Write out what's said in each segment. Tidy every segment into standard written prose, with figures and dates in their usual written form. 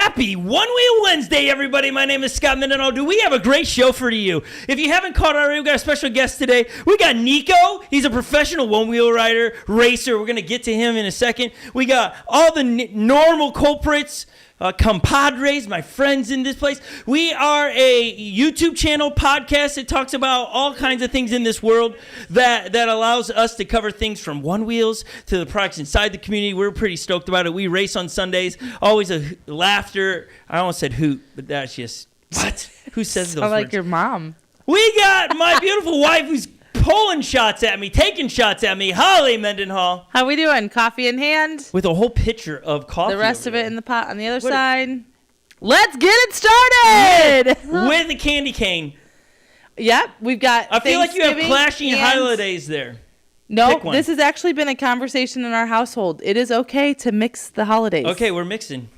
Happy One Wheel Wednesday, everybody. My name is Scot Mendenhall. Do we have a great show for you? If you haven't caught already, we've got a special guest today. We got Nico. He's a professional one-wheel rider, racer. We're going to get to him in a second. We got all the normal culprits, compadres, my friends in this place. We are a YouTube channel podcast that talks about all kinds of things in this world that allows us to cover things from one wheels to the products inside the community. We're pretty stoked about it. We race on Sundays. Always a laughter. I almost said hoot, but that's just, what? Who says those words? Like your mom. We got my beautiful wife who's pulling shots at me, taking shots at me, Holly Mendenhall. How we doing? Coffee in hand. With a whole pitcher of coffee. The rest of it there. in the pot on the other side. Let's get it started. With a candy cane. Yep, we've got I feel like you have Thanksgiving clashing and- holidays there. No, Pick one. this has actually been a conversation in our household. It is okay to mix the holidays. Okay, we're mixing.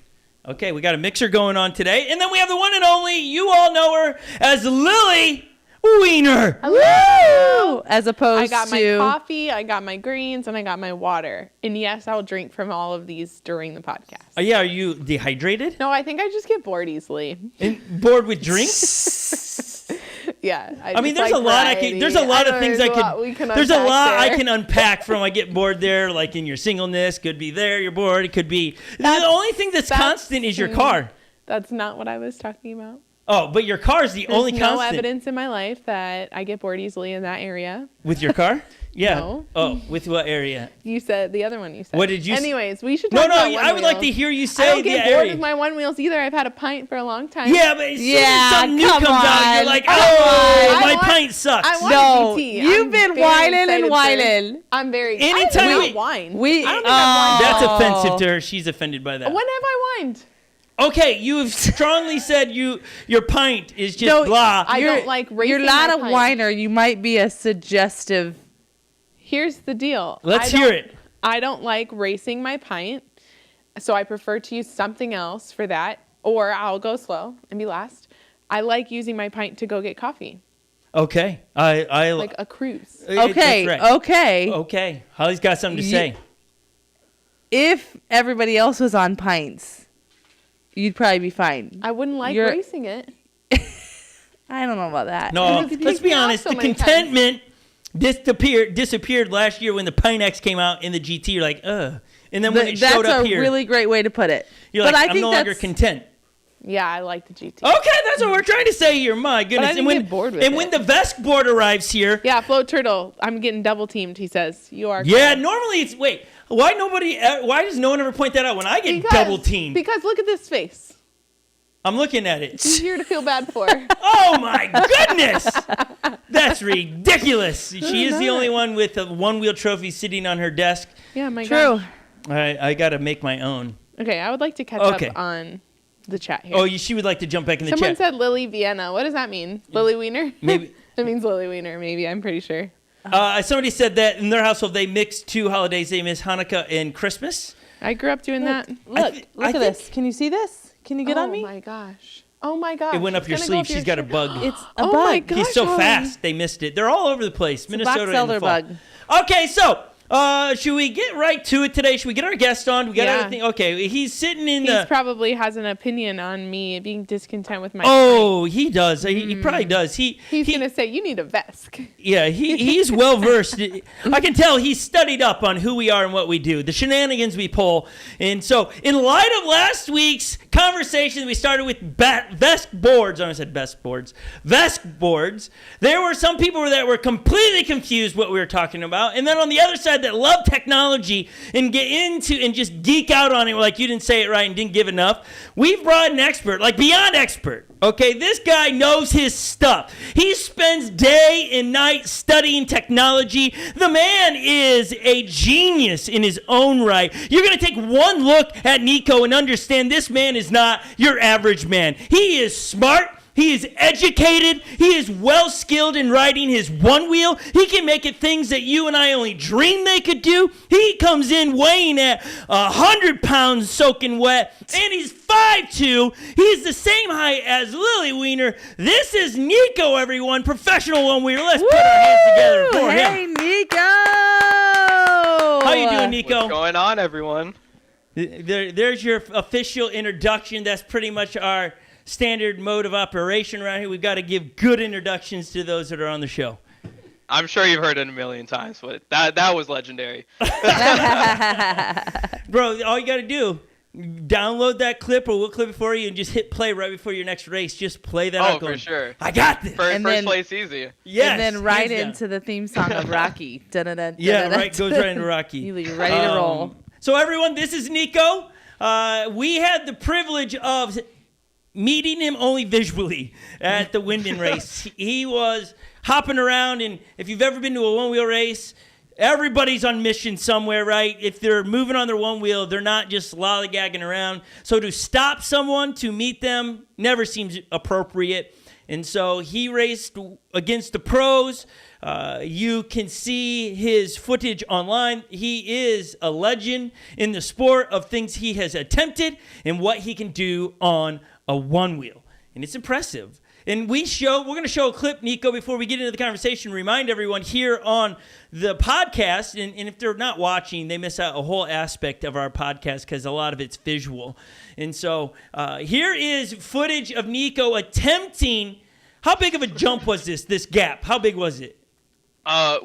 Okay, we got a mixer going on today. And then we have the one and only, you all know her as Lily Wiener. Woo! As opposed I got to my coffee, I got my greens, and I got my water. And yes, I'll drink from all of these during the podcast. Yeah, are you dehydrated? No, I think I just get bored easily. And bored with drinks? Yeah. I mean, there's a lot there's a lot of things there's a lot I can unpack from I get bored there, like in your singleness, could be there, you're bored, it could be. The only thing that's constant is your car. That's not what I was talking about. Oh, but your car is the only There's constant. no evidence in my life that I get bored easily in that area. With your car? Yeah. No. Oh, with what area? You said the other one you said. What did you Anyways, we should talk about one I would like to wheels. hear you say I don't the get bored area. with my one wheels either. I've had a pint for a long time. Yeah, but as soon as Yeah, something new come comes out, you're on. like, Come oh, on. my I want- pint sucks. I want No, a GT. you've I'm been very whining and excited for- whining. I'm very Anytime I do we- not whine. We- I don't think I've whined. That's Oh. offensive to her. She's offended by that. When have I whined? Okay, you have strongly said your pint is just blah. I don't like racing You're not my a pint. whiner. You might be a suggestive. Here's the deal. Let's hear it. I don't like racing my pint, so I prefer to use something else for that, or I'll go slow and be last. I like using my pint to go get coffee, Okay. I like a cruise. Okay, that's right. okay. Okay. Holly's got something to say. If everybody else was on pints, you'd probably be fine. I wouldn't like You're- racing it. I don't know about that. No, Because it let's pissed be me off honest. so The many contentment disappeared last year when the Pine X came out in the GT. You're like, ugh. And then when it That's showed up a here, really great way to put it. you're but like, I I'm think no longer that's- content. Yeah, I like the GT. Okay, that's what we're trying to say here. My goodness. didn't and when, get bored with and it. when the VESC board arrives here, Yeah, Float Turtle. I'm getting double teamed. He says you are. yeah, correct. normally it's, wait, why does no one ever point that out when I get double teamed? Because look at this face. I'm looking at it. Easier to feel bad for. Oh my goodness! That's ridiculous. She is the only one with a one-wheel trophy sitting on her desk. Yeah, my True. gosh. I got to make my own. Okay, I would like to catch Okay. up on the chat here. Oh, she would like to jump back in the Someone chat. said Lily Vienna. What does that mean? Lily Wiener? Maybe. It means Lily Wiener, maybe. I'm pretty sure. Somebody said that in their household they mix two holidays. They miss Hanukkah and Christmas. I grew up doing that. Look at this. Can you see this? Can you get on me? Oh my gosh. Oh my gosh. It went up It's your gonna sleeve. go up your She's got a shirt. bug. It's a Oh bug. my God. He's so Gosh, fast. They missed it. They're all over the place. Minnesota box in the elder fall. bug. Okay, so should we get right to it today? Should we get our guest on? We got Yeah. everything. Okay, he's sitting in He the. probably has an opinion on me being discontent with my Oh, he does. He probably does. He's going to say, you need a VESC. Yeah, he's well versed. I can tell he's studied up on who we are and what we do, the shenanigans we pull. And so, in light of last week's conversation, we started with VESC boards. I said best boards. VESC boards. There were some people that were completely confused what we were talking about. And then on the other side that love technology and get into and just geek out on it, like you didn't say it right and didn't give enough. We've brought an expert, like beyond expert. Okay, this guy knows his stuff. He spends day and night studying technology. The man is a genius in his own right. You're going to take one look at Nico and understand this man is not your average man. He is smart. He is educated. He is well skilled in riding his one wheel. He can make it things that you and I only dreamed they could do. He comes in weighing at 100 pounds soaking wet, and he's 5'2". He's the same height as Lily Wiener. This is Nico, everyone, professional one wheeler. Let's put our hands together for Hey, him. Nico! How you doing, Nico? What's going on, everyone? There's your official introduction. That's pretty much our standard mode of operation around here. We've got to give good introductions to those that are on the show. I'm sure you've heard it a million times, but that was legendary. Bro, all you got to do, download that clip, or we'll clip it for you, and just hit play right before your next race. Just play that out. Oh, for sure. I got this. First place easy. Yes. And then right hands down. into the theme song of Rocky. Dun-dun-dun, Yeah, dun-dun-dun. right. Goes right into Rocky. You're ready to roll. So everyone, this is Nico. We had the privilege of meeting him only visually at the Winden race. He was hopping around, and if you've ever been to a one-wheel race, everybody's on mission somewhere, right? If they're moving on their one wheel, they're not just lollygagging around. So to stop someone to meet them never seems appropriate. And so he raced against the pros. You can see his footage online. He is a legend in the sport of things he has attempted and what he can do on a one wheel. And it's impressive. And we're going to show a clip, Nico, before we get into the conversation. Remind everyone here on the podcast, and if they're not watching, they miss out a whole aspect of our podcast because a lot of it's visual. And so here is footage of Nico attempting. How big of a jump was this gap? How big was it?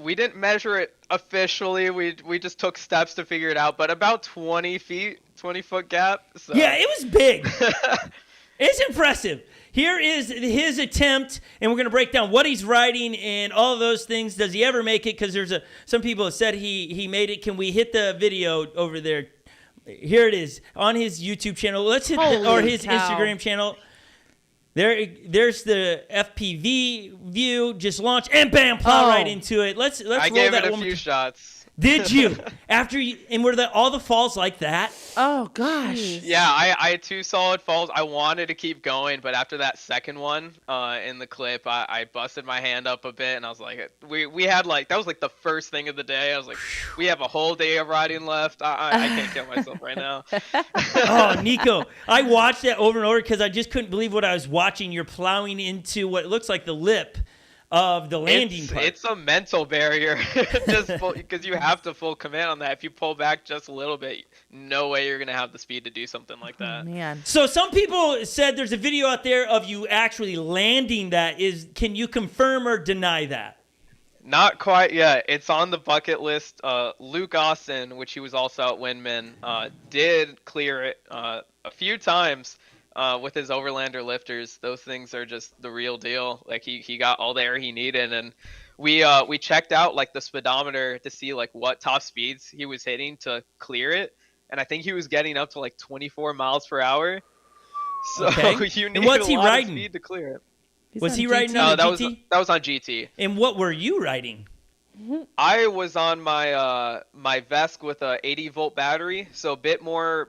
We didn't measure it officially. We just took steps to figure it out, but about 20 foot gap. So. Yeah, it was big. It's impressive. Here is his attempt, and we're going to break down what he's riding and all of those things. Does he ever make it? Because there's some people have said he made it. Can we hit the video over there? Here it is on his YouTube channel. Let's hit or his cow. Instagram channel. There's the FPV view. Just launch and bam, plow right into it. Let's I roll gave that it a one. few shots. Did you? And were all the falls like that? Oh, gosh. Yeah, I had 2 solid falls. I wanted to keep going, but after that second one in the clip, I busted my hand up a bit, and I was like, we had that was like the first thing of the day. I was like, we have a whole day of riding left. I can't kill myself right now. Oh, Nico, I watched that over and over because I just couldn't believe what I was watching. You're plowing into what looks like the lip of the landing part. It's a mental barrier, just because you have to full command on that. If you pull back just a little bit, no way you're gonna have the speed to do something like that. Oh, man. So some people said there's a video out there of you actually landing that. Can you confirm or deny that? Not quite yet. It's on the bucket list. Luke Austin, which he was also at Windman, did clear it a few times. With his Overlander lifters, those things are just the real deal. Like he got all the air he needed, and we checked out like the speedometer to see like what top speeds he was hitting to clear it, and I think he was getting up to like 24 miles per hour. So Okay. you need And what's a he lot riding? of speed to clear it. Was he on riding GT? on a that GT? was on GT. And what were you riding? I was on my my VESC with a 80 volt battery, so a bit more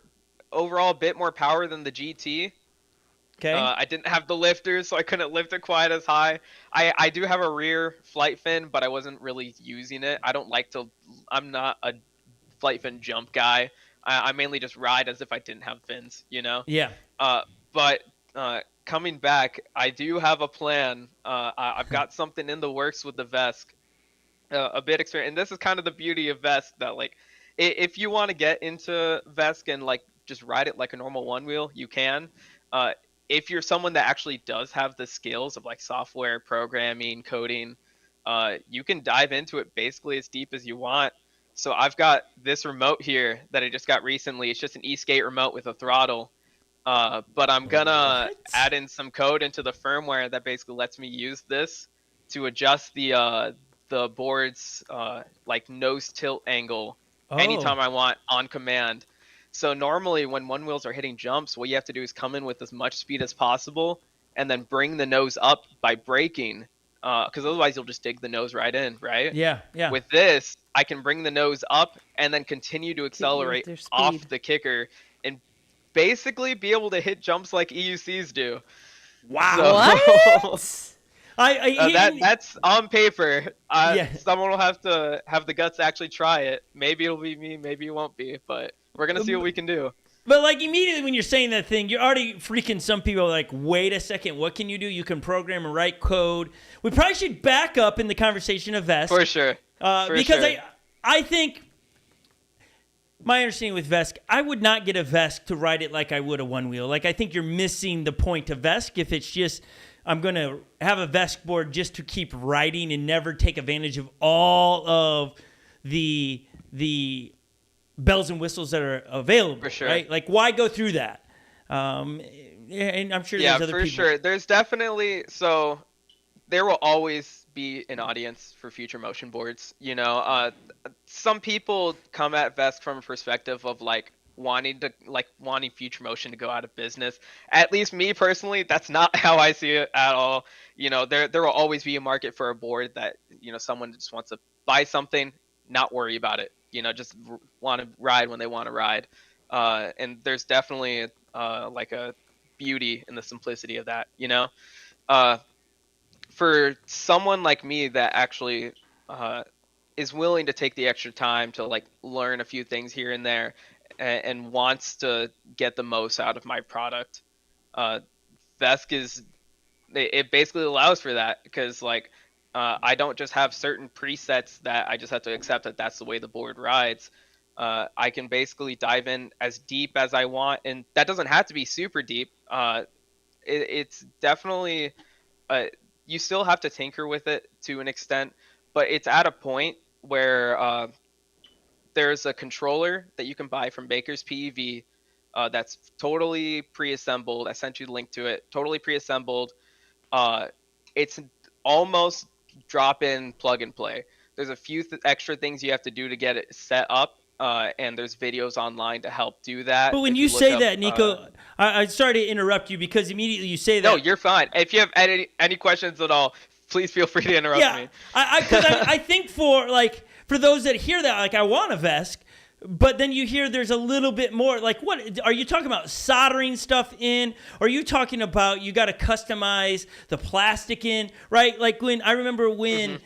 power than the GT. Okay. I didn't have the lifters, so I couldn't lift it quite as high. I do have a rear flight fin, but I wasn't really using it. I'm not a flight fin jump guy. I mainly just ride as if I didn't have fins, you know? Yeah. But coming back, I do have a plan. I've got something in the works with the VESC. A bit experience, and this is kind of the beauty of VESC, that like if you want to get into VESC and like just ride it like a normal one wheel, you can. If you're someone that actually does have the skills of like software programming, coding, you can dive into it basically as deep as you want. So I've got this remote here that I just got recently. It's just an eSkate remote with a throttle. But I'm gonna add in some code into the firmware that basically lets me use this to adjust the board's like nose tilt angle anytime I want on command. So normally when one wheels are hitting jumps, what you have to do is come in with as much speed as possible and then bring the nose up by braking, because otherwise you'll just dig the nose right in, right? Yeah. With this, I can bring the nose up and then continue to accelerate their speed. off the kicker and basically be able to hit jumps like EUCs do. Wow. What? That's on paper. Yeah. Someone will have to have the guts to actually try it. Maybe it'll be me, maybe it won't be, but we're going to see what we can do. But like immediately when you're saying that thing, you're already freaking some people like, wait a second, what can you do? You can program and write code. We probably should back up in the conversation of VESC. For sure. Because I think my understanding with VESC, I would not get a VESC to ride it like I would a Onewheel. Like, I think you're missing the point of VESC if it's just, I'm going to have a VESC board just to keep riding and never take advantage of all of the bells and whistles that are available. For sure. Right? Like, why go through that? And I'm sure there's other people. Yeah, for sure. There's definitely, so there will always be an audience for future motion boards. You know, some people come at VESC from a perspective of like wanting future motion to go out of business. At least me personally, that's not how I see it at all. You know, there will always be a market for a board that, you know, someone just wants to buy something, not worry about it. You know, just want to ride when they want to ride. And there's definitely like a beauty in the simplicity of that, you know. For someone like me that actually is willing to take the extra time to like learn a few things here and there and wants to get the most out of my product, VESC it basically allows for that, because like I don't just have certain presets that I just have to accept that that's the way the board rides. I can basically dive in as deep as I want, and that doesn't have to be super deep. It's definitely you still have to tinker with it to an extent, but it's at a point where there's a controller that you can buy from Baker's PEV that's totally pre-assembled. I sent you the link to it. Totally pre-assembled. It's almost drop-in, plug-and-play. There's a few extra things you have to do to get it set up. And there's videos online to help do that. But when you say that, Nico, I'm sorry to interrupt you, because immediately you say that. No, you're fine. If you have any questions at all, please feel free to interrupt me. Yeah, I think for those that hear that, like, I want a VESC, but then you hear there's a little bit more. Like, what are you talking about? Soldering stuff in? Or are you talking about you got to customize the plastic in? Right? Like I remember when.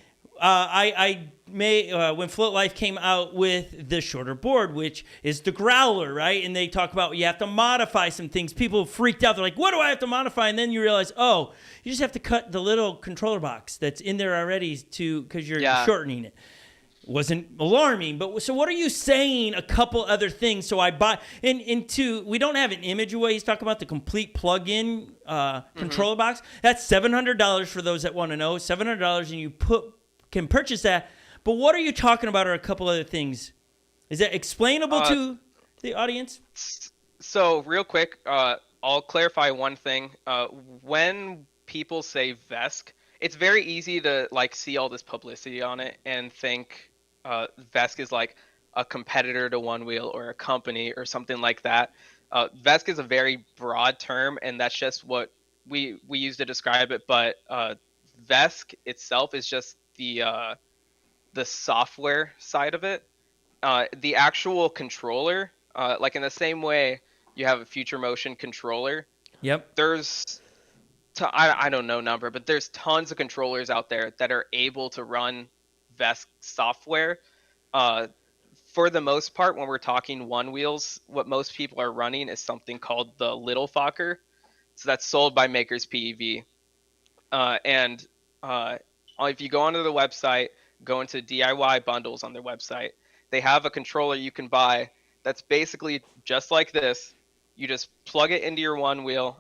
When Float Life came out with the shorter board, which is the Growler, right? And they talk about you have to modify some things. People freaked out. They're like, what do I have to modify? And then you realize, oh, you just have to cut the little controller box that's in there already because you're shortening it. Wasn't alarming, but so what are you saying? A couple other things. So I buy we don't have an image of what he's talking about, the complete plug-in controller box. That's $700 for those that want to know. $700, and you can purchase that. But what are you talking about, or a couple other things? Is that explainable to the audience? So real quick, I'll clarify one thing. When people say VESC, it's very easy to like see all this publicity on it and think VESC is like a competitor to Onewheel or a company or something like that. VESC is a very broad term, and that's just what we use to describe it. But VESC itself is just the software side of it. The actual controller, like in the same way you have a future motion controller. Yep. There's I don't know number, but there's tons of controllers out there that are able to run VESC software. For the most part, when we're talking Onewheels, what most people are running is something called the Little Fokker. So that's sold by Maker's PEV. And if you go onto the website, go into DIY bundles on their website, they have a controller you can buy that's basically just like this. You just plug it into your Onewheel,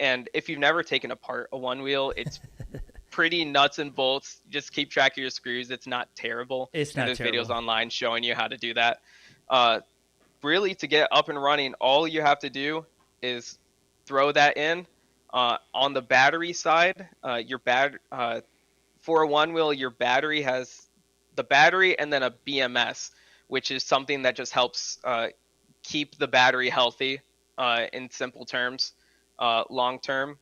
and if you've never taken apart a Onewheel, it's pretty nuts and bolts. Just keep track of your screws. It's not terrible. There's videos online showing you how to do that. Really, to get up and running, all you have to do is throw that in. On the battery side, for a Onewheel, your battery has the battery and then a BMS, which is something that just helps keep the battery healthy. In simple terms, long term.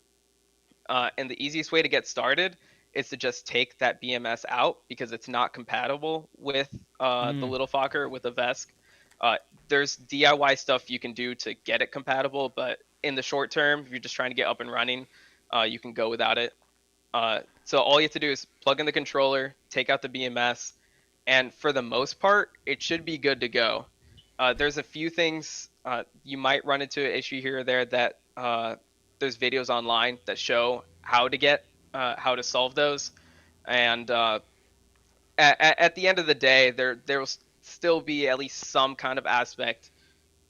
And the easiest way to get started is to just take that BMS out, because it's not compatible with the Little Fokker, with a VESC. There's DIY stuff you can do to get it compatible, but in the short term, if you're just trying to get up and running, you can go without it. So all you have to do is plug in the controller, take out the BMS, and for the most part, it should be good to go. There's a few things you might run into an issue here or there that there's videos online that show how to solve those. And at the end of the day, there will still be at least some kind of aspect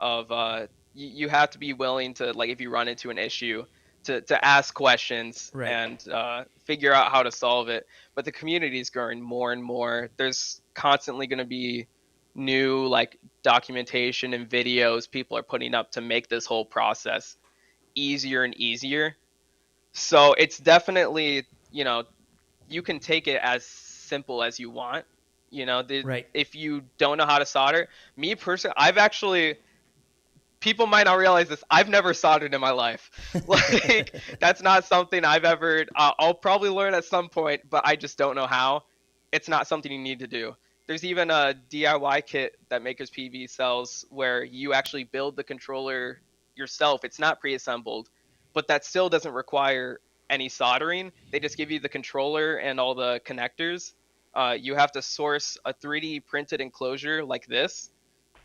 of you have to be willing to, like, if you run into an issue, to ask questions Right. and figure out how to solve it. But the community is growing more and more. There's constantly going to be new like documentation and videos people are putting up to make this whole process easier and easier. So it's definitely, you can take it as simple as you want. Right. If you don't know how to solder, me personally, people might not realize this, I've never soldered in my life. Like, that's not something I've ever, I'll probably learn at some point, but I just don't know how. It's not something you need to do. There's even a DIY kit that Makers PV sells where you actually build the controller yourself. It's not pre-assembled, but that still doesn't require any soldering. They just give you the controller and all the connectors. You have to source a 3D printed enclosure like this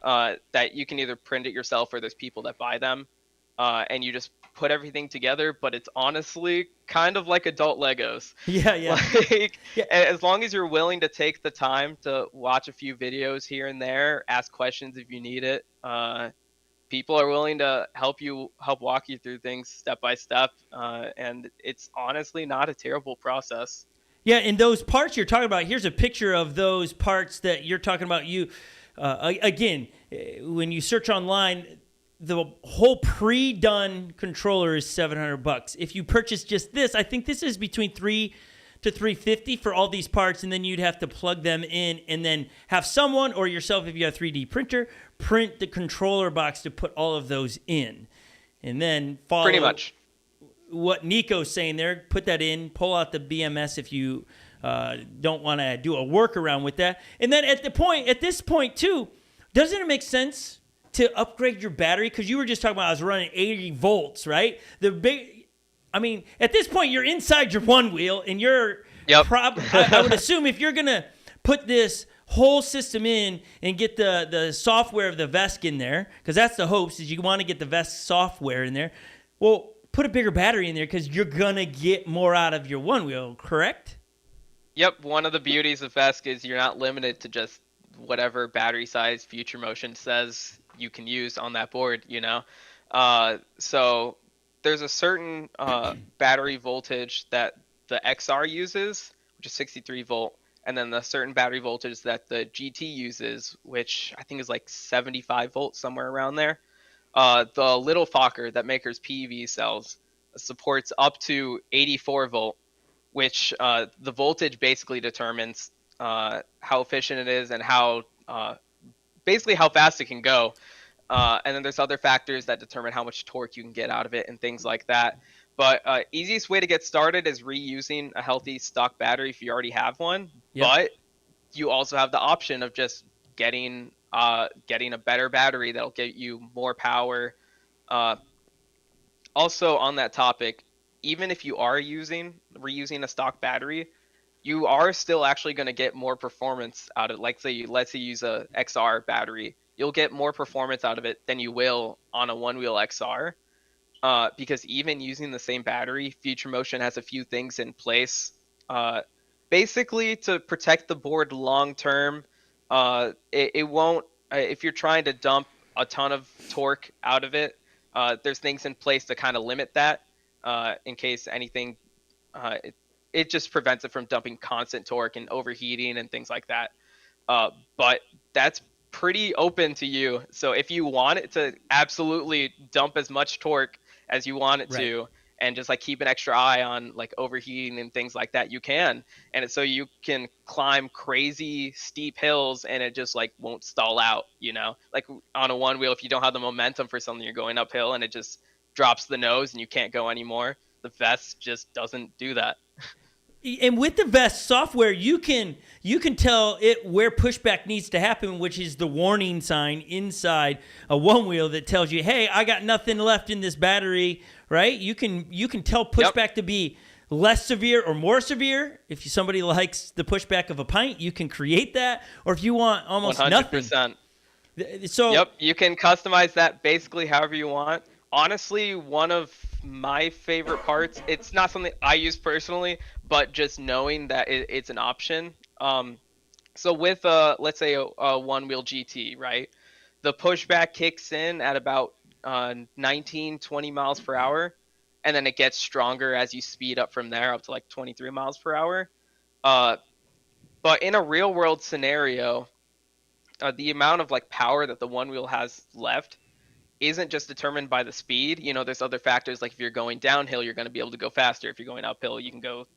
that you can either print it yourself or there's people that buy them. And you just put everything together, but it's honestly kind of like adult Legos. Yeah. Like, Yeah. as long as you're willing to take the time to watch a few videos here and there, ask questions if you need it, people are willing to help walk you through things step by step, and it's honestly not a terrible process. Yeah, and those parts you're talking about, here's a picture of those parts that you're talking about. Again, when you search online, the whole pre-done controller is $700. If you purchase just this, I think this is between $300 to $350 for all these parts, and then you'd have to plug them in and then have someone or yourself, if you have a 3D printer, print the controller box to put all of those in. And then follow Pretty much what Nico's saying there, put that in, pull out the BMS if you don't want to do a workaround with that. And then at this point too, doesn't it make sense to upgrade your battery? Because you were just talking about I was running 80 volts, right? At this point you're inside your Onewheel, and you're Yep. I would assume if you're gonna put this whole system in and get the software of the VESC in there, because that's the hopes, is you want to get the VESC software in there. Well, put a bigger battery in there because you're gonna get more out of your Onewheel, correct? Yep, one of the beauties of VESC is you're not limited to just whatever battery size Future Motion says you can use on that board, So there's a certain battery voltage that the XR uses, which is 63 volt, and then the certain battery voltage that the GT uses, which I think is like 75 volts, somewhere around there. The little Fokker that Makers PEV sells supports up to 84 volt, which the voltage basically determines how efficient it is and how fast it can go. And then there's other factors that determine how much torque you can get out of it and things like that. But easiest way to get started is reusing a healthy stock battery if you already have one. Yep. But you also have the option of just getting a better battery that'll get you more power. Also on that topic, even if you are reusing a stock battery, you are still actually going to get more performance out of it. Let's say you use a XR battery, you'll get more performance out of it than you will on a Onewheel XR. Because even using the same battery, Future Motion has a few things in place, basically to protect the board long term. It won't, if you're trying to dump a ton of torque out of it, there's things in place to kind of limit that, in case anything. It just prevents it from dumping constant torque and overheating and things like that. But that's pretty open to you. So if you want it to absolutely dump as much torque as you want it to, and just like keep an extra eye on like overheating and things like that, you can. And so you can climb crazy steep hills and it just like won't stall out, like on a Onewheel, if you don't have the momentum for something, you're going uphill and it just drops the nose and you can't go anymore. The VESC just doesn't do that. And with the VESC software, you can tell it where pushback needs to happen, which is the warning sign inside a Onewheel that tells you, "Hey, I got nothing left in this battery." Right? You can tell pushback to be less severe or more severe. If somebody likes the pushback of a pint, you can create that, or if you want almost 100%. nothing. So yep, you can customize that basically however you want. Honestly, one of my favorite parts, it's not something I use personally, but just knowing that it's an option, So with let's say a one wheel GT, right? The pushback kicks in at about 19, 20 miles per hour, and then it gets stronger as you speed up from there up to like 23 miles per hour. Uh, but in a real world scenario, the amount of like power that the one wheel has left isn't just determined by the speed. You know, there's other factors like if you're going downhill, you're going to be able to go faster. If you're going uphill, you can go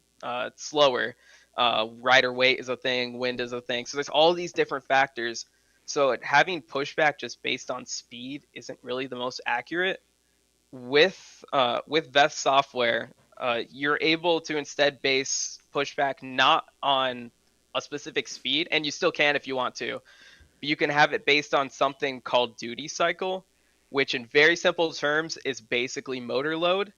slower. Rider weight is a thing, wind is a thing. So there's all these different factors. So having pushback just based on speed isn't really the most accurate. With VESC software, you're able to instead base pushback not on a specific speed, and you still can if you want to, but you can have it based on something called duty cycle, which in very simple terms is basically motor load.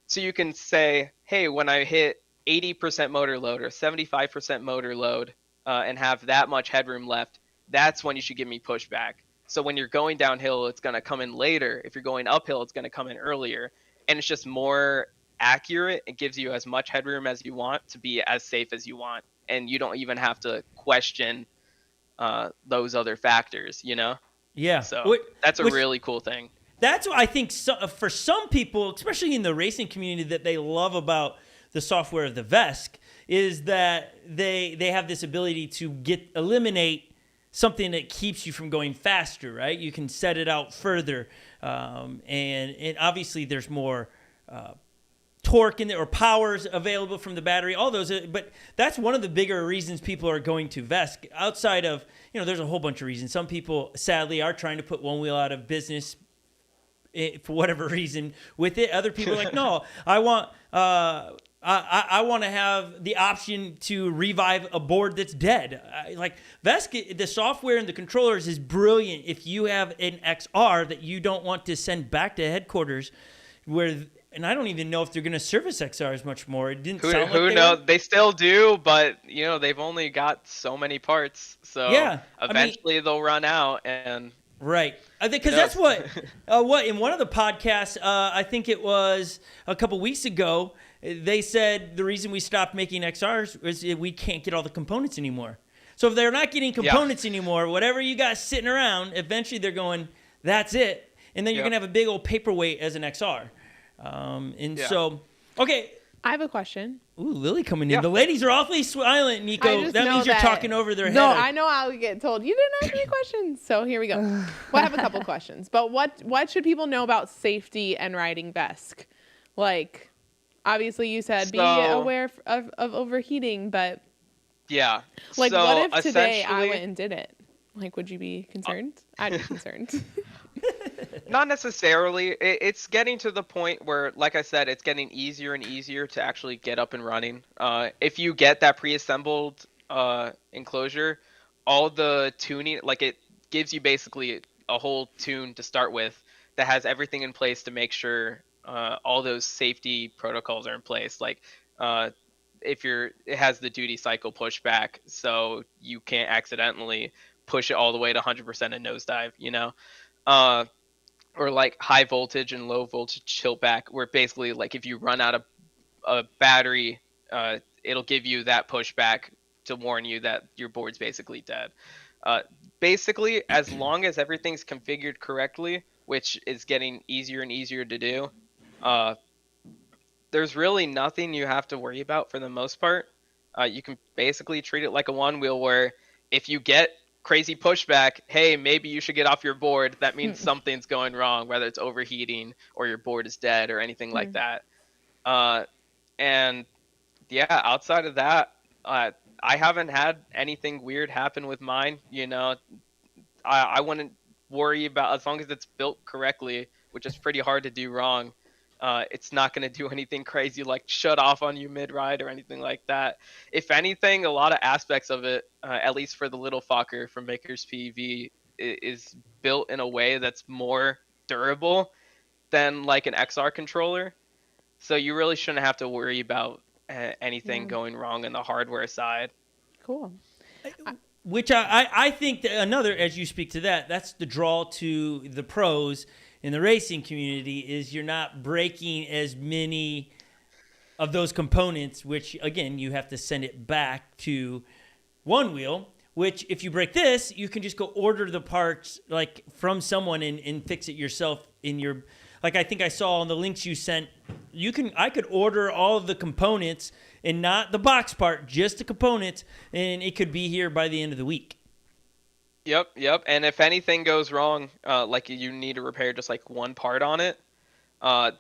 So you can say, hey, when I hit 80% motor load or 75% motor load and have that much headroom left, that's when you should give me pushback. So when you're going downhill, it's going to come in later. If you're going uphill, it's going to come in earlier. And it's just more accurate. It gives you as much headroom as you want to be as safe as you want. And you don't even have to question those other factors, you know? Yeah. So that's a Which- really cool thing. That's what I think for some people, especially in the racing community, that they love about the software of the VESC is that they have this ability to eliminate something that keeps you from going faster, right? You can set it out further, and obviously there's more torque in there or powers available from the battery, all those. But that's one of the bigger reasons people are going to VESC. Outside of, there's a whole bunch of reasons. Some people sadly are trying to put one wheel out of business for whatever reason with it. Other people are like, no, I want to have the option to revive a board that's dead. Like VESC, the software and the controllers is brilliant. If you have an XR that you don't want to send back to headquarters, and I don't even know if they're going to service XRs much more. It didn't sound like Who knows? They still do, but they've only got so many parts. So yeah, eventually they'll run out and. Right, I think because that's what in one of the podcasts, I think it was a couple weeks ago, they said the reason we stopped making XRs is we can't get all the components anymore. So if they're not getting components anymore, whatever you got sitting around, eventually they're going, that's it, and then you're gonna have a big old paperweight as an XR. So, okay. I have a question. Ooh, Lily coming in. The ladies are awfully silent, Nico. That means you're talking over their head. No, I know I'll get told, you didn't ask me questions. So here we go. Well, I have a couple questions. But what should people know about safety and riding VESC? Like, obviously you said be aware of overheating, but... Yeah. Like, what if today I went and did it? Like, would you be concerned? I'd be concerned. Not necessarily. It's getting to the point where, like I said, it's getting easier and easier to actually get up and running. If you get that pre-assembled enclosure, all the tuning, like it gives you basically a whole tune to start with that has everything in place to make sure all those safety protocols are in place. Like it has the duty cycle pushback, so you can't accidentally push it all the way to 100% and nosedive, or like high voltage and low voltage tilt back, where basically like if you run out of a battery, it'll give you that pushback to warn you that your board's basically dead. Basically, as long as everything's configured correctly, which is getting easier and easier to do, there's really nothing you have to worry about for the most part. You can basically treat it like a one wheel, where if you get crazy pushback, hey, maybe you should get off your board. That means something's going wrong, whether it's overheating or your board is dead or anything like that. And yeah, outside of that, I haven't had anything weird happen with mine. I wouldn't worry about, as long as it's built correctly, which is pretty hard to do wrong. It's not going to do anything crazy like shut off on you mid-ride or anything like that. If anything, a lot of aspects of it, at least for the little Fokker from Maker's PV, is built in a way that's more durable than like an XR controller. So you really shouldn't have to worry about anything going wrong on the hardware side. Cool. Which I think that another, as you speak to that, that's the draw to the pros in the racing community, is you're not breaking as many of those components, which again, you have to send it back to one wheel, which if you break this, you can just go order the parts like from someone and fix it yourself in your, like I think I saw on the links you sent, I could order all of the components and not the box part, just the components, and it could be here by the end of the week. Yep. And if anything goes wrong, like you need to repair just like one part on it,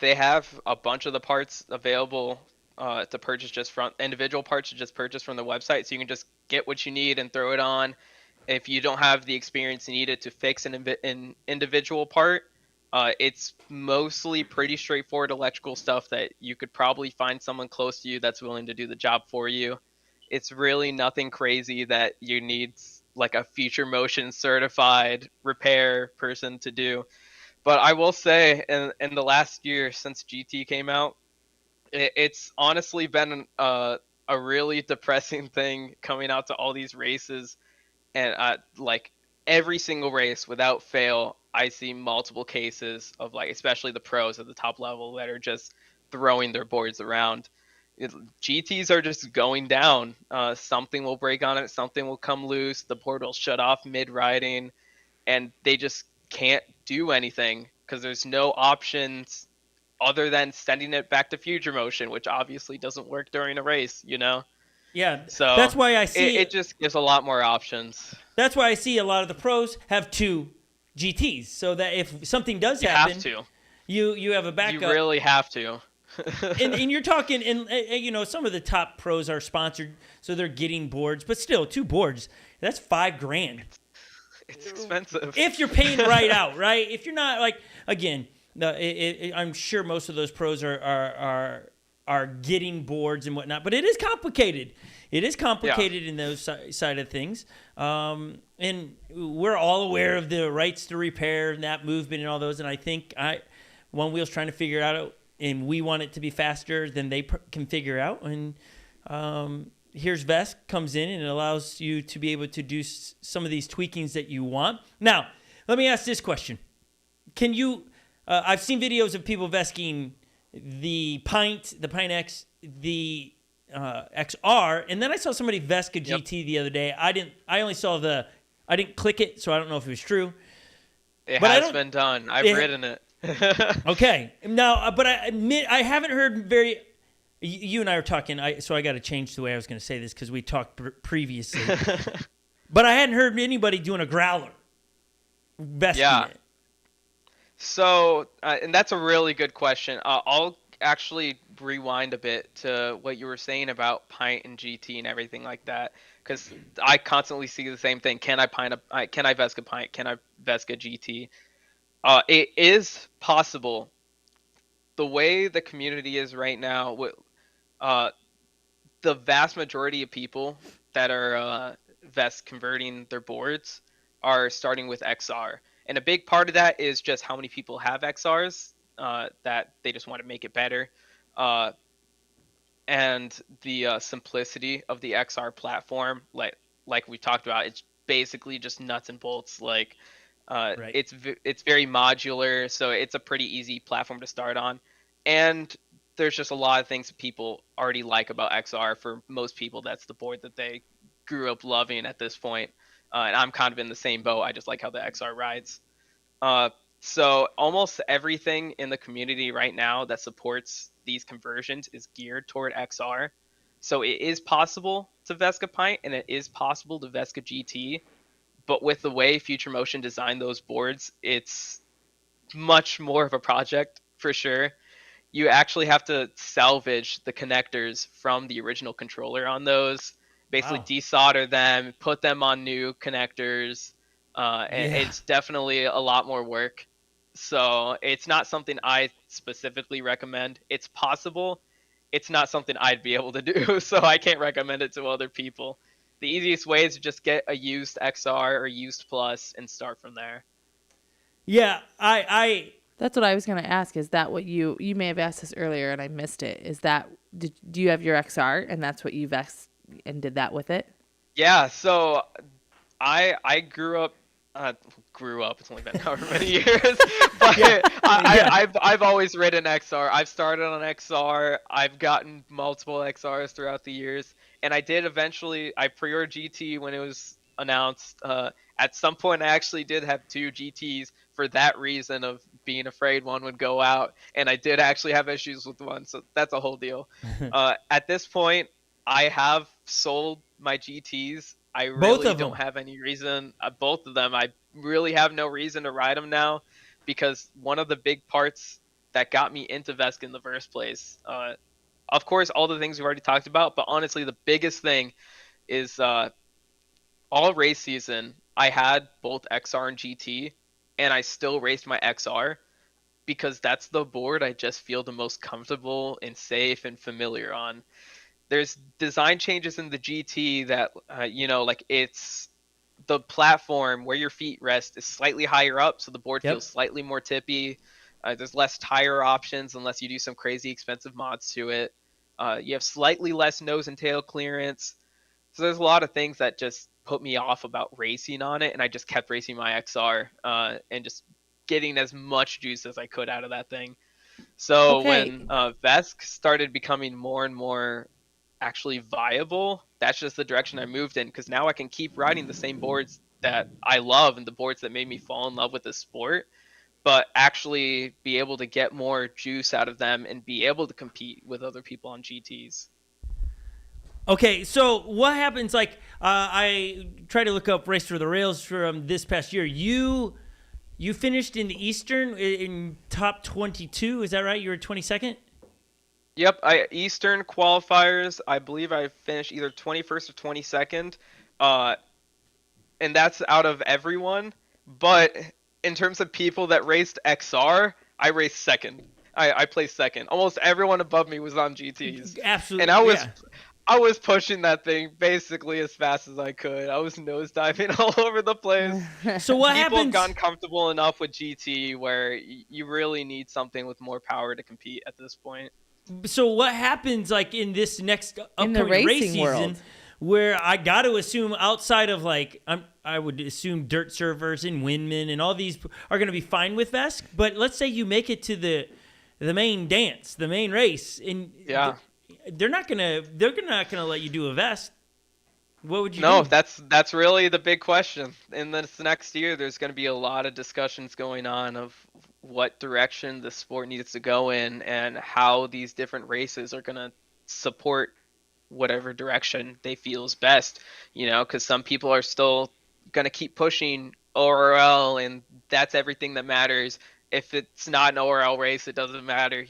they have a bunch of the parts available to purchase just from individual parts to just purchase from the website. So you can just get what you need and throw it on. If you don't have the experience needed to fix an individual part, it's mostly pretty straightforward electrical stuff that you could probably find someone close to you that's willing to do the job for you. It's really nothing crazy that you need like a Future Motion certified repair person to do. But I will say in the last year since GT came out, it's honestly been a really depressing thing coming out to all these races. And like every single race without fail, I see multiple cases of like, especially the pros at the top level that are just throwing their boards around. GTs are just going down. Something will break on it. Something will come loose. The board will shut off mid-riding, and they just can't do anything because there's no options other than sending it back to Future Motion, which obviously doesn't work during a race, you know? Yeah, so that's why I see it just gives a lot more options. That's why I see a lot of the pros have 2 GTs, so that if something does happen, have to. You have a backup. You really have to. and you're talking, and you know, some of the top pros are sponsored, so they're getting boards, but still 2 boards, that's $5,000. It's expensive. If you're paying right out, right? If you're not, like, again, I'm sure most of those pros are getting boards and whatnot, but it is complicated. It is complicated in those side of things. And we're all aware of the rights to repair and that movement and all those. And I think Onewheel's trying to figure it out, and we want it to be faster than they can figure out. And here's VESC comes in, and it allows you to be able to do some of these tweakings that you want. Now, let me ask this question. Can you, I've seen videos of people VESCing the Pint X, the XR, and then I saw somebody VESC a GT the other day. I didn't click it, so I don't know if it was true. It has been done. I've ridden it. Okay. Now, but I admit I haven't heard very. You and I were talking, so I got to change the way I was going to say this because we talked previously. But I hadn't heard anybody doing a growler. VESCing it. So, and that's a really good question. I'll actually rewind a bit to what you were saying about pint and GT and everything like that, because I constantly see the same thing. Can I VESC a pint? Can I VESC a GT? It is possible. The way the community is right now, the vast majority of people that are VESC converting their boards are starting with XR. And a big part of that is just how many people have XRs, that they just want to make it better. And the simplicity of the XR platform, like we talked about, it's basically just nuts and bolts. Like right. It's very modular, so it's a pretty easy platform to start on. And there's just a lot of things that people already like about XR. For most people, that's the board that they grew up loving at this point. And I'm kind of in the same boat. I just like how the XR rides. So almost everything in the community right now that supports these conversions is geared toward XR. So it is possible to VESC a pint, and it is possible to VESC a GT. But with the way Future Motion designed those boards, it's much more of a project for sure. You actually have to salvage the connectors from the original controller on those. Basically desolder them, put them on new connectors, and it's definitely a lot more work. So it's not something I specifically recommend. It's possible. It's not something I'd be able to do, so I can't recommend it to other people. The easiest way is to just get a used XR or used Plus and start from there. Yeah, I That's what I was going to ask. Is that what you may have asked this earlier and I missed it. Is that, do you have your XR and that's what you VESC and did that with it? Yeah, so I grew up, it's only been however many years, but I've always ridden XR. I've started on XR. I've gotten multiple XRs throughout the years, and I did eventually, I pre-ordered GT when it was announced. At some point, I actually did have 2 GTs for that reason of being afraid one would go out, and I did actually have issues with one, so that's a whole deal. At this point, I have sold my GTs. I Both really of them. don't have any reason. Both of them, I really have no reason to ride them now, because one of the big parts that got me into VESC in the first place, of course, all the things we've already talked about, but honestly, the biggest thing is all race season, I had both XR and GT, and I still raced my XR because that's the board I just feel the most comfortable and safe and familiar on. There's design changes in the GT that, like it's the platform where your feet rest is slightly higher up, so the board feels slightly more tippy. There's less tire options unless you do some crazy expensive mods to it. You have slightly less nose and tail clearance. So there's a lot of things that just put me off about racing on it, and I just kept racing my XR and just getting as much juice as I could out of that thing. So when VESC started becoming more and more actually viable, that's just the direction I moved in, because now I can keep riding the same boards that I love and the boards that made me fall in love with the sport, but actually be able to get more juice out of them and be able to compete with other people on GTs. Okay, so what happens, like, I try to look up Race for the Rails from this past year. You finished in the Eastern in top 22, is that right? You were 22nd? Yep, Eastern qualifiers, I believe I finished either 21st or 22nd, and that's out of everyone. But in terms of people that raced XR, I raced second. I placed second. Almost everyone above me was on GTs. Absolutely, and I was pushing that thing basically as fast as I could. I was nosediving all over the place. So what People happens? have gotten comfortable enough with GT where you really need something with more power to compete at this point. So what happens, like, in this next In the upcoming race racing season, world, where I got to assume outside of, like, I would assume dirt servers and Windman and all these are going to be fine with VESC, but let's say you make it to the main dance, the main race, and they're not gonna let you do a VESC. What would you do? No, that's really the big question. In this next year, there's going to be a lot of discussions going on of what direction the sport needs to go in and how these different races are going to support whatever direction they feel is best, because some people are still going to keep pushing ORL, and that's everything that matters. If it's not an ORL race, it doesn't matter,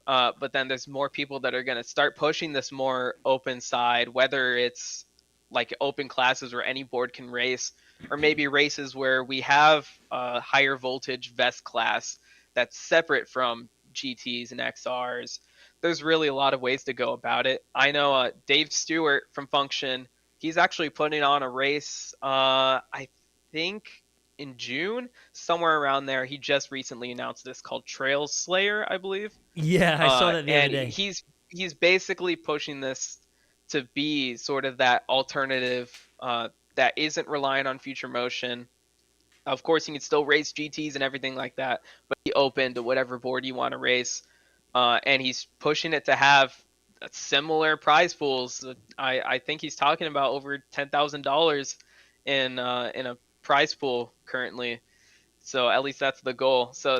but then there's more people that are going to start pushing this more open side, whether it's like open classes where any board can race, or maybe races where we have a higher voltage VESC class that's separate from GTs and XRs. There's really a lot of ways to go about it. I know Dave Stewart from Function, he's actually putting on a race, I think in June, somewhere around there. He just recently announced this called Trail Slayer, I believe. Yeah, I saw that the other day. He's basically pushing this to be sort of that alternative that isn't relying on future motion. Of course, you can still race GTs and everything like that, but be open to whatever board you want to race. And he's pushing it to have similar prize pools. I think he's talking about over $10,000 in a prize pool currently. So at least that's the goal. So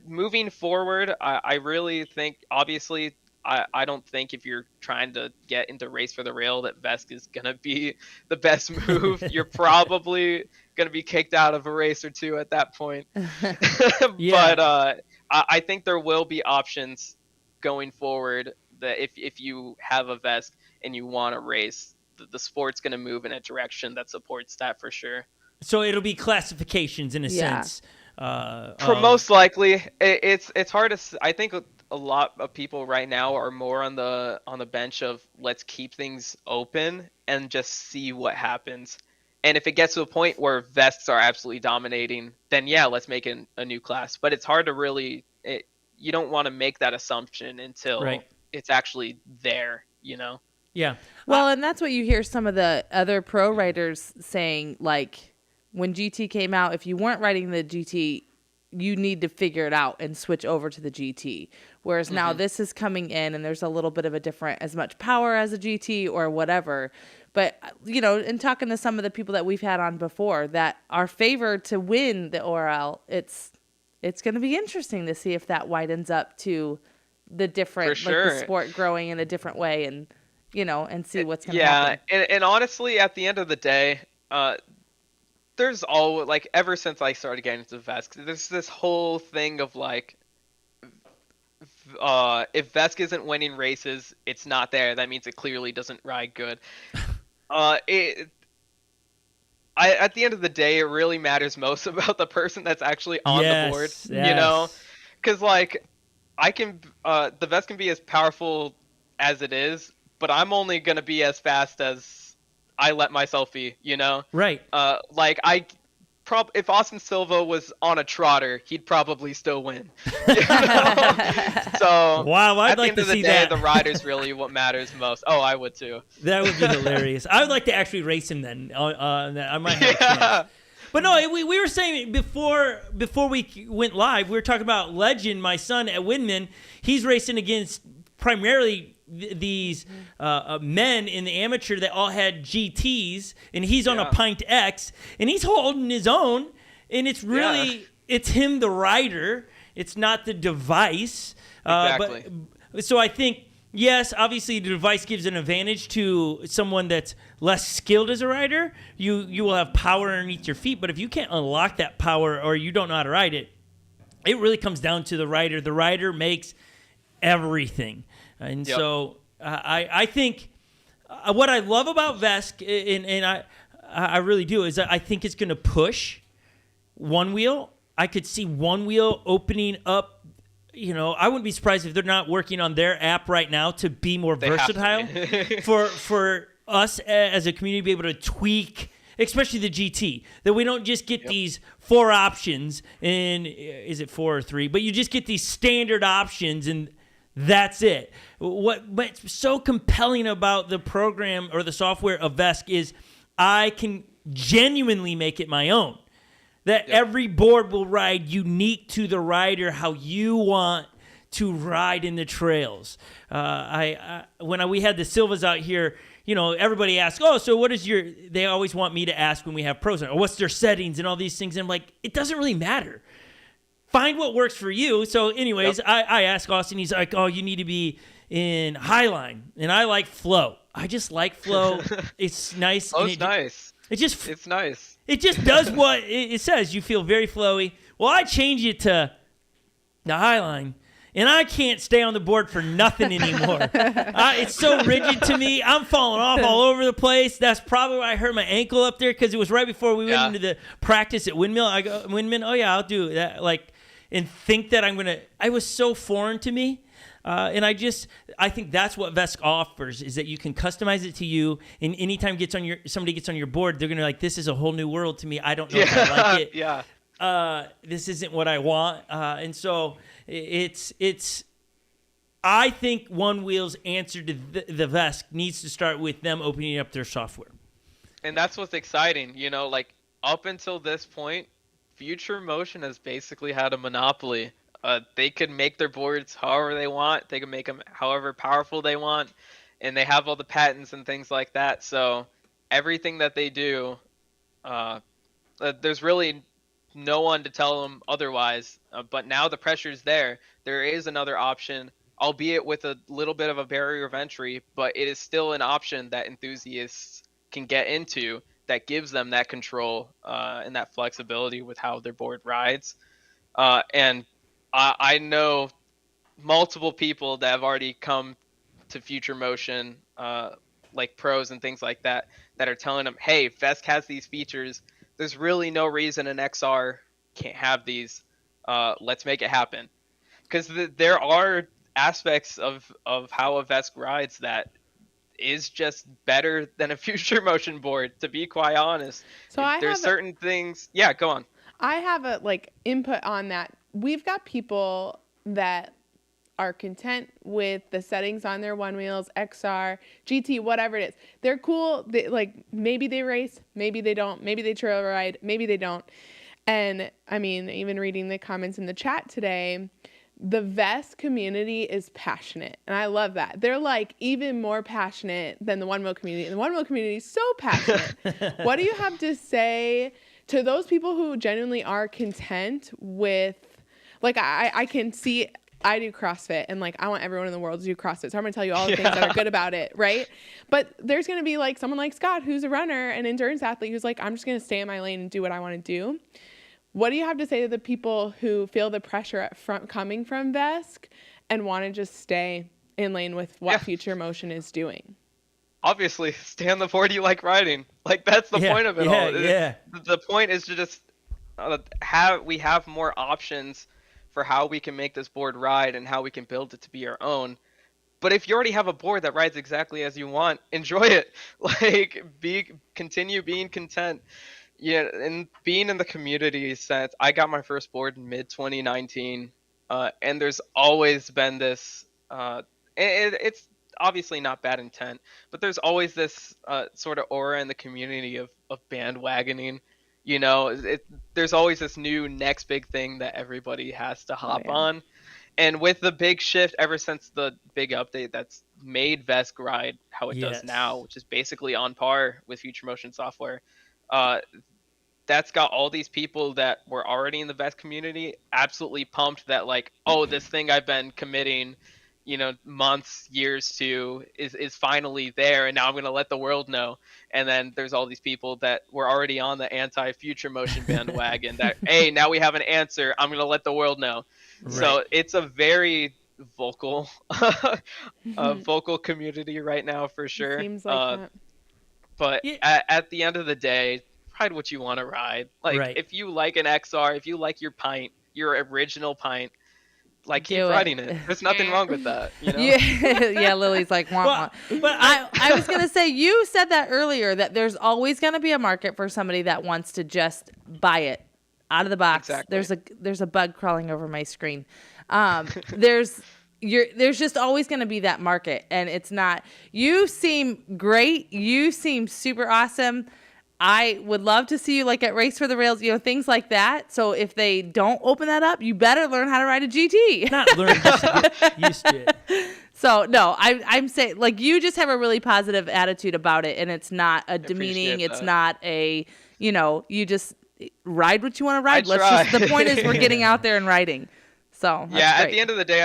moving forward, I really think, obviously, I don't think if you're trying to get into Race for the Rail that VESC is going to be the best move. You're probably going to be kicked out of a race or two at that point. But I think there will be options going forward that if you have a VESC and you want to race, the sport's going to move in a direction that supports that for sure. So it'll be classifications in a sense. Most likely, it's hard to. I think a lot of people right now are more on the bench of let's keep things open and just see what happens. And if it gets to a point where VESCs are absolutely dominating, then let's make a new class. But it's hard to really. You don't want to make that assumption until it's actually there. Yeah. Well, and that's what you hear some of the other pro riders saying, like, when GT came out, if you weren't riding the GT, you need to figure it out and switch over to the GT. Whereas now this is coming in and there's a little bit of a different, as much power as a GT or whatever, But, in talking to some of the people that we've had on before that are favored to win the ORL, it's going to be interesting to see if that widens up to the different, the sport growing in a different way and see what's going to happen. Yeah, and honestly, at the end of the day, there's ever since I started getting into VESC, there's this whole thing of if VESC isn't winning races, it's not there. That means it clearly doesn't ride good. At the end of the day, it really matters most about the person that's actually on the board, because the VESC can be as powerful as it is, but I'm only gonna be as fast as I let myself be, Right. If Austin Silva was on a trotter, he'd probably still win. So wow, I'd at the like end to of the see day, that. the rider's really what matters most. Oh, I would too. That would be hilarious. I would like to actually race him then. I might have a chance. But no, we were saying before we went live, we were talking about Legend, my son at Windman. He's racing against primarily these men in the amateur that all had GTs, and he's on a Pint X, and he's holding his own, and it's really it's him the rider, it's not the device. Exactly. So I think yes, obviously the device gives an advantage to someone that's less skilled as a rider. You will have power underneath your feet, but if you can't unlock that power or you don't know how to ride it, it really comes down to the rider. The rider makes everything. And so I think what I love about VESC, and I really do, is that I think it's going to push Onewheel. I could see Onewheel opening up. I wouldn't be surprised if they're not working on their app right now to be more versatile for us as a community to be able to tweak, especially the GT, that we don't just get these 4 options, and is it 4 or 3? But you just get these standard options, and that's it. What's so compelling about the program or the software of VESC is I can genuinely make it my own. That every board will ride unique to the rider, how you want to ride in the trails. When we had the Silvas out here, everybody asks, so what is they always want me to ask when we have pros, or what's their settings and all these things. And I'm like, it doesn't really matter. Find what works for you. So anyways, I asked Austin, he's like, you need to be in Highline. And I like Flow. I just like Flow. It's nice. Oh, it's nice. It's nice. It just does what it says. You feel very flowy. Well, I change it to the Highline, and I can't stay on the board for nothing anymore. It's so rigid to me. I'm falling off all over the place. That's probably why I hurt my ankle up there, because it was right before we went into the practice at Windmill. I go, Windmill, I'll do that. And think that I'm going to... It was so foreign to me. And I think that's what VESC offers, is that you can customize it to you, and anytime somebody gets on your board, they're going to like, this is a whole new world to me. I don't know if I like it. This isn't what I want. And so I think Onewheel's answer to the VESC needs to start with them opening up their software. And that's what's exciting. Up until this point, Future Motion has basically had a monopoly. They could make their boards however they want. They can make them however powerful they want. And they have all the patents and things like that. So everything that they do, there's really no one to tell them otherwise. But now the pressure's there. There is another option, albeit with a little bit of a barrier of entry, but it is still an option that enthusiasts can get into that gives them that control and that flexibility with how their board rides. And I know multiple people that have already come to Future Motion, like pros and things like that are telling them, hey, VESC has these features. There's really no reason an XR can't have these. Let's make it happen. Because there are aspects of how a VESC rides that is just better than a Future Motion board, to be quite honest. So there's certain things. Yeah, go on. I have a input on that. We've got people that are content with the settings on their Onewheels, XR, GT, whatever it is. They're cool. Maybe they race, maybe they don't. Maybe they trail ride, maybe they don't. And I mean, even reading the comments in the chat today, the VESC community is passionate, and I love that. They're like even more passionate than the Onewheel community, and the Onewheel community is so passionate. What do you have to say to those people who genuinely are content with, like, I can see, I do CrossFit, and like I want everyone in the world to do CrossFit, so I'm gonna tell you all the things that are good about it, right? But there's gonna be like someone like Scott, who's a runner, an endurance athlete, who's like, I'm just gonna stay in my lane and do what I want to do. What do you have to say to the people who feel the pressure coming from VESC and want to just stay in lane with what Future Motion is doing? Obviously, stay on the board you like riding. Like, that's the point of it all. The point is to just have more options for how we can make this board ride and how we can build it to be our own. But if you already have a board that rides exactly as you want, enjoy it. Like, continue being content. Yeah, and being in the community sense, I got my first board in mid-2019, and there's always been this, it's obviously not bad intent, but there's always this sort of aura in the community of bandwagoning. You know, there's always this new next big thing that everybody has to hop on. And with the big shift ever since the big update that's made VESC ride how it does now, which is basically on par with Future Motion software, that's got all these people that were already in the VESC community absolutely pumped that, like, oh, this thing I've been committing, you know, months, years to is finally there, and now I'm going to let the world know. And then there's all these people that were already on the anti-Future Motion bandwagon that, hey, now we have an answer, I'm going to let the world know. Right. So it's a very vocal vocal community right now, for sure. It seems like that. But at the end of the day, ride what you want to ride. Like, if you like an XR, if you like your pint, your original pint, like, keep riding it. There's nothing wrong with that, you know? Yeah, Lily's like, want. But I was going to say, you said that earlier, that there's always going to be a market for somebody that wants to just buy it out of the box. Exactly. There's a bug crawling over my screen. There's just always going to be that market, and it's not. You seem great. You seem super awesome. I would love to see you like at Race for the Rails, you know, things like that. So if they don't open that up, you better learn how to ride a GT. Not learn, just get used to it. So no, I'm saying, like, you just have a really positive attitude about it, and it's not a demeaning. It's not a, you know, you just ride what you want to ride. The point is we're getting out there and riding. So yeah, at the end of the day,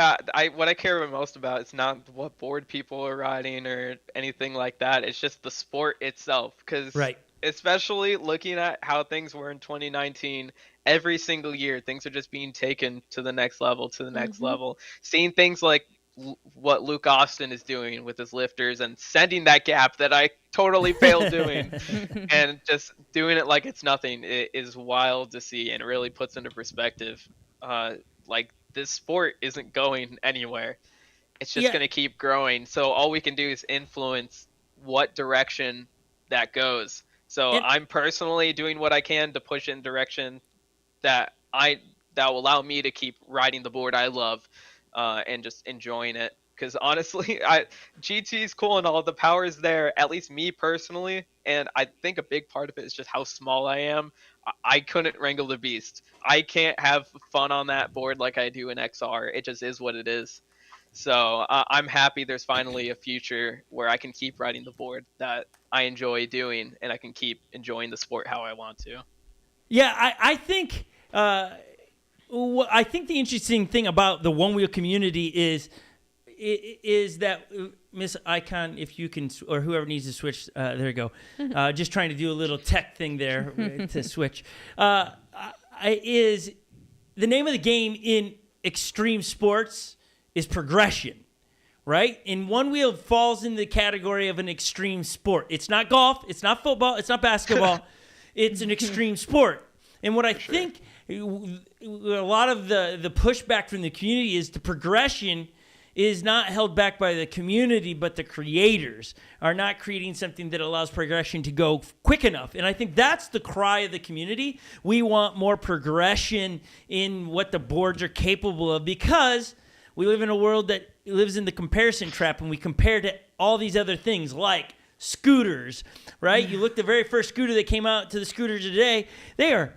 what I care most about is not what board people are riding or anything like that. It's just the sport itself, because especially looking at how things were in 2019, every single year things are just being taken to the next level, level. Seeing things like what Luke Austin is doing with his lifters and sending that gap that I totally failed doing and just doing it like it's nothing, it is wild to see, and it really puts into perspective, like, this sport isn't going anywhere. It's just going to keep growing. So all we can do is influence what direction that goes. So I'm personally doing what I can to push in direction that will allow me to keep riding the board I love, and just enjoying it. Because honestly, GT is cool and all, the power is there, at least me personally. And I think a big part of it is just how small I am. I couldn't wrangle the beast. I can't have fun on that board like I do in XR. It just is what it is. So I'm happy there's finally a future where I can keep riding the board that I enjoy doing, and I can keep enjoying the sport how I want to. Yeah, I think the interesting thing about the Onewheel community is that, Miss Icon, if you can, or whoever needs to switch, there you go. Just trying to do a little tech thing there to switch. Is the name of the game in extreme sports is progression, right? And Onewheel falls in the category of an extreme sport. It's not golf, it's not football, it's not basketball. It's an extreme sport. And what I think a lot of the pushback from the community is the progression is not held back by the community, but the creators are not creating something that allows progression to go quick enough. And I think that's the cry of the community. We want more progression in what the boards are capable of, because we live in a world that lives in the comparison trap, and we compare to all these other things like scooters, right? You look at the very first scooter that came out to the scooters today, they are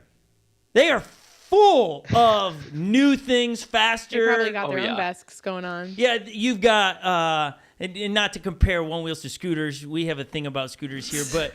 full of new things, They faster. probably got their Oh, own yeah. VESCs going on. Yeah, you've got, and not to compare one wheels to scooters. We have a thing about scooters here, but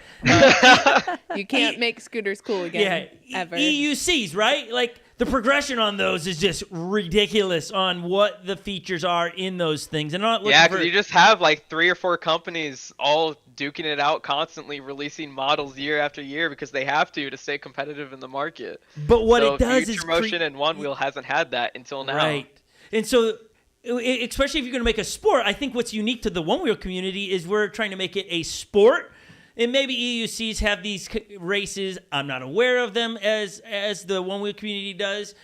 You can't make scooters cool again, ever. EUCs, right? Like the progression on those is just ridiculous on what the features are in those things. And I'm not looking Yeah, for because you just have like 3 or 4 companies all duking it out, constantly releasing models year after year because they have to stay competitive in the market. but what So it does Future is Motion and Onewheel hasn't had that until now. right. And so, especially if you're going to make a sport, I think what's unique to the one wheel community is we're trying to make it a sport. And maybe EUCs have these races. I'm not aware of them as the one wheel community does.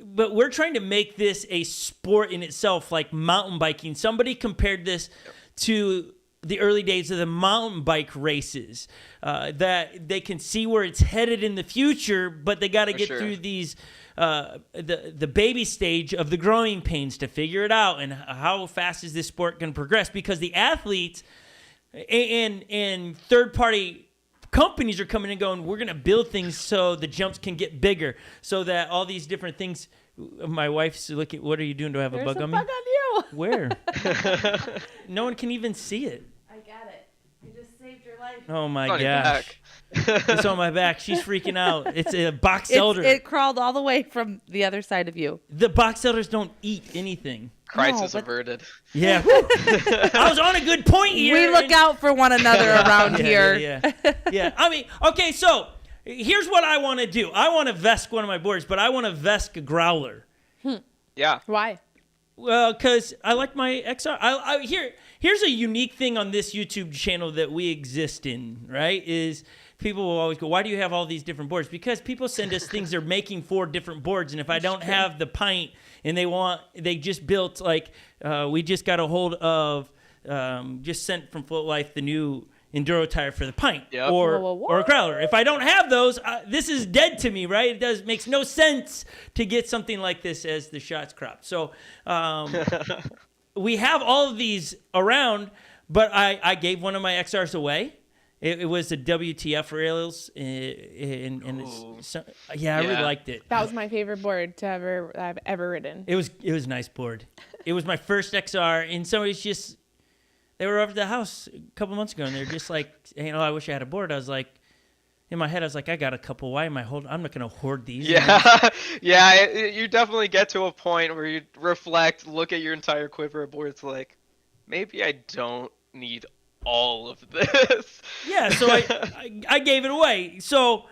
But we're trying to make this a sport in itself, like mountain biking. Somebody compared this to the early days of the mountain bike races, that they can see where it's headed in the future, but they got to get sure. through these the baby stage of the growing pains to figure it out, and how fast is this sport going to progress, because the athletes and third-party companies are coming and going, we're going to build things so the jumps can get bigger, so that all these different things. My wife's looking, what are you doing? Do I have a There's bug a on bug me? on you. Where? No one can even see it. I got it. You just saved your life. Oh my It's on your gosh. It's on my back. She's freaking out. It's a box elder. It crawled all the way from the other side of you. The box elders don't eat anything. Crisis but- averted. Yeah. I was on a good point here. We look and- out for one another around here. Yeah. I mean, okay, so here's what I want to do. I want to VESC one of my boards, but I want to VESC a Growler. Yeah. Why? Well, because I like my XR. Here's a unique thing on this YouTube channel that we exist in, right? Is people will always go, why do you have all these different boards? Because people send us things they're making for different boards. And if I don't have the pint and they just built, like, we just got a hold of, just sent from Float Life the new enduro tire for the pint, Yep. or a Growler. If I don't have those, this is dead to me, right? Makes no sense to get something like this as the shots crop. So we have all of these around, but I gave one of my XRs away. It was the WTF rails, and I really liked it. That was my favorite board I've ever ridden. It was a nice board. It was my first XR, and somebody's just. They were over at the house a couple months ago, and they're just like, hey, I wish I had a board. I was like, in my head, I was like, I got a couple. Why am I holding? I'm not going to hoard these. Yeah. Yeah. You definitely get to a point where you reflect, look at your entire quiver of boards, like, maybe I don't need all of this. Yeah, so I gave it away. So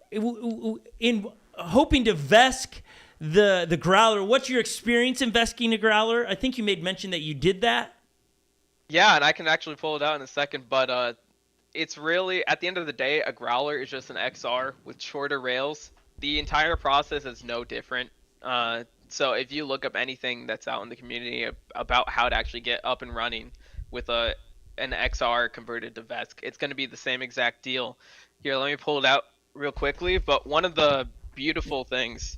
in hoping to VESC the Growler, what's your experience in VESCing a Growler? I think you made mention that you did that. Yeah, and I can actually pull it out in a second, but it's really, at the end of the day, a Growler is just an XR with shorter rails. The entire process is no different. So if you look up anything that's out in the community about how to actually get up and running with an XR converted to VESC, it's going to be the same exact deal. Here, let me pull it out real quickly. But one of the beautiful things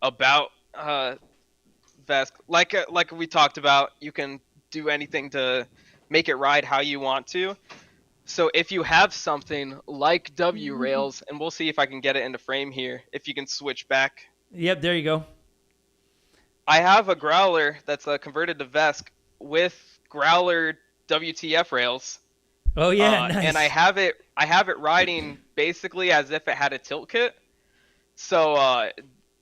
about VESC, like we talked about, you can do anything to make it ride how you want to. So if you have something like W rails, and we'll see if I can get it into frame here, if you can switch back. Yep, there you go. I have a Growler that's converted to VESC with Growler WTF rails. Oh yeah, nice. And I have it riding basically as if it had a tilt kit. So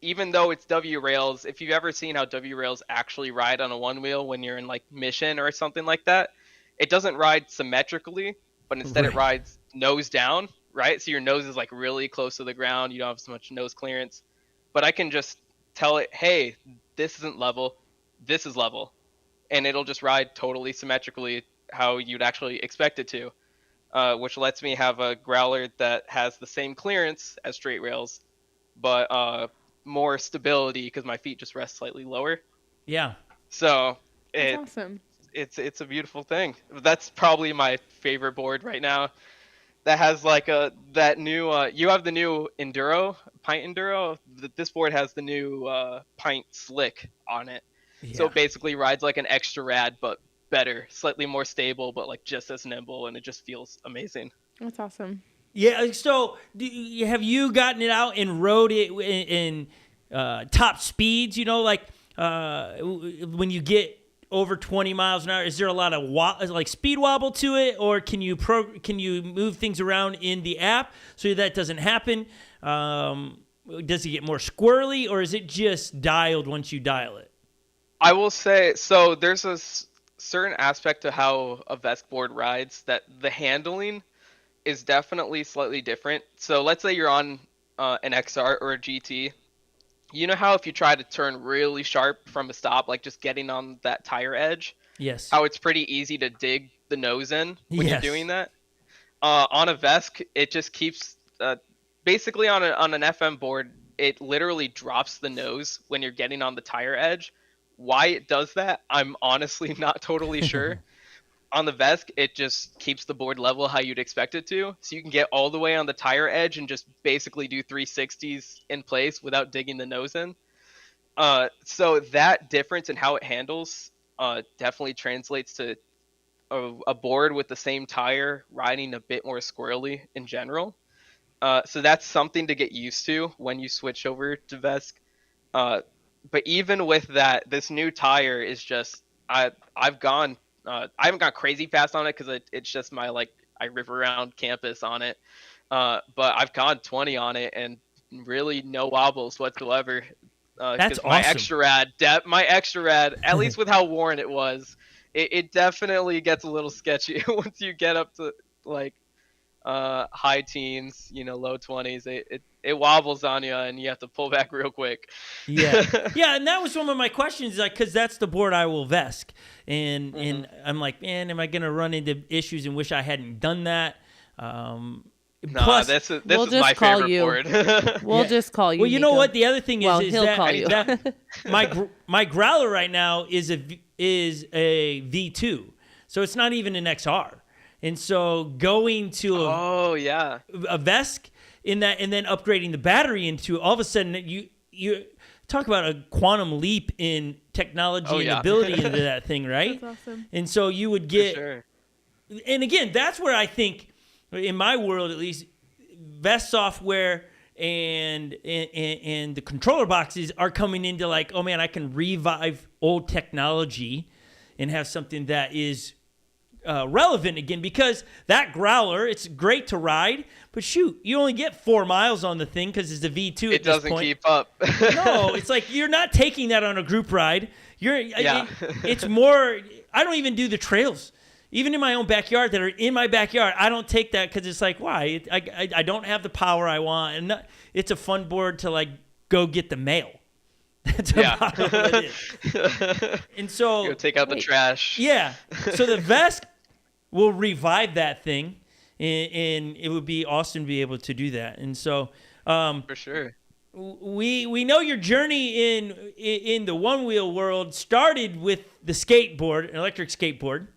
even though it's W rails, if you've ever seen how W rails actually ride on a one wheel when you're in like mission or something like that, it doesn't ride symmetrically, but instead it rides nose down, right? So your nose is like really close to the ground. You don't have so much nose clearance. But I can just tell it, hey, this isn't level, this is level. And it'll just ride totally symmetrically how you'd actually expect it to, which lets me have a Growler that has the same clearance as straight rails, but more stability because my feet just rest slightly lower. Yeah. So That's awesome. It's a beautiful thing. That's probably my favorite board right now. That has like that new you have the new Enduro, Pint Enduro. This board has the new Pint Slick on it. Yeah. So it basically rides like an extra rad, but better, slightly more stable, but like just as nimble, and it just feels amazing. That's awesome. Yeah. So have you gotten it out and rode it top speeds, like when you get over 20 miles an hour, is there a lot of speed wobble to it, or can you move things around in the app so that doesn't happen? Does it get more squirrely, or is it just dialed once you dial it? I will say, so there's a certain aspect to how a VESC board rides that the handling is definitely slightly different. So let's say you're on an XR or a GT. You know how if you try to turn really sharp from a stop, like just getting on that tire edge? Yes. How it's pretty easy to dig the nose in when Yes. you're doing that? On a VESC, it just keeps... basically on an FM board, it literally drops the nose when you're getting on the tire edge. Why it does that, I'm honestly not totally sure. On the VESC, it just keeps the board level how you'd expect it to. So you can get all the way on the tire edge and just basically do 360s in place without digging the nose in. So that difference in how it handles definitely translates to a board with the same tire riding a bit more squirrely in general. So that's something to get used to when you switch over to VESC. But even with that, this new tire is just I haven't gone crazy fast on it because it's just I riff around campus on it. But I've gone 20 on it and really no wobbles whatsoever. That's awesome. My extra rad, at least with how worn it was, it definitely gets a little sketchy once you get up to high teens, low 20s. It wobbles on you and you have to pull back real quick. Yeah. And that was one of my questions, because that's the board I will VESC. And I'm like, man, am I going to run into issues and wish I hadn't done that? Plus, this is just my call favorite you. board. We'll just call you. Well, you know Nico. what? The other thing is he'll that, call you. that my Growler right now is a V2. So it's not even an XR. And so going to a VESC in that, and then upgrading the battery into, all of a sudden you talk about a quantum leap in technology and ability into that thing, right? That's awesome. And so you would get, sure. And again, that's where I think, in my world at least, VESC software and the controller boxes are coming into oh man, I can revive old technology and have something that is relevant again, because that Growler, it's great to ride, but shoot, you only get 4 miles on the thing because it's a V2 It doesn't keep up. No, it's you're not taking that on a group ride. It's more, I don't even do the trails. Even in my own backyard that are in my backyard, I don't take that because it's why? I don't have the power I want. And it's a fun board to go get the mail. That's about what it is. And so... Go take out the trash. Yeah. So the VESC will revive that thing, and it would be awesome to be able to do that. And so... for sure. We know your journey in the Onewheel world started with the skateboard, an electric skateboard.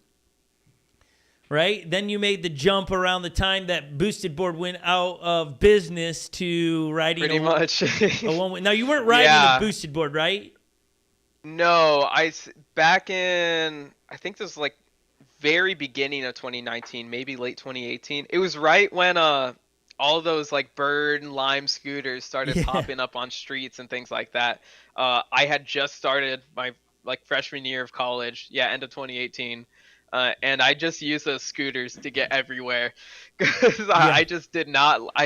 Right? Then you made the jump around the time that Boosted Board went out of business to riding pretty much. a one-wheel. Now, you weren't riding a Boosted Board, right? No, back in, I think this was very beginning of 2019, maybe late 2018. It was right when all those Bird and Lime scooters started popping up on streets and things like that. I had just started my freshman year of college, end of 2018. And I just used those scooters to get everywhere because I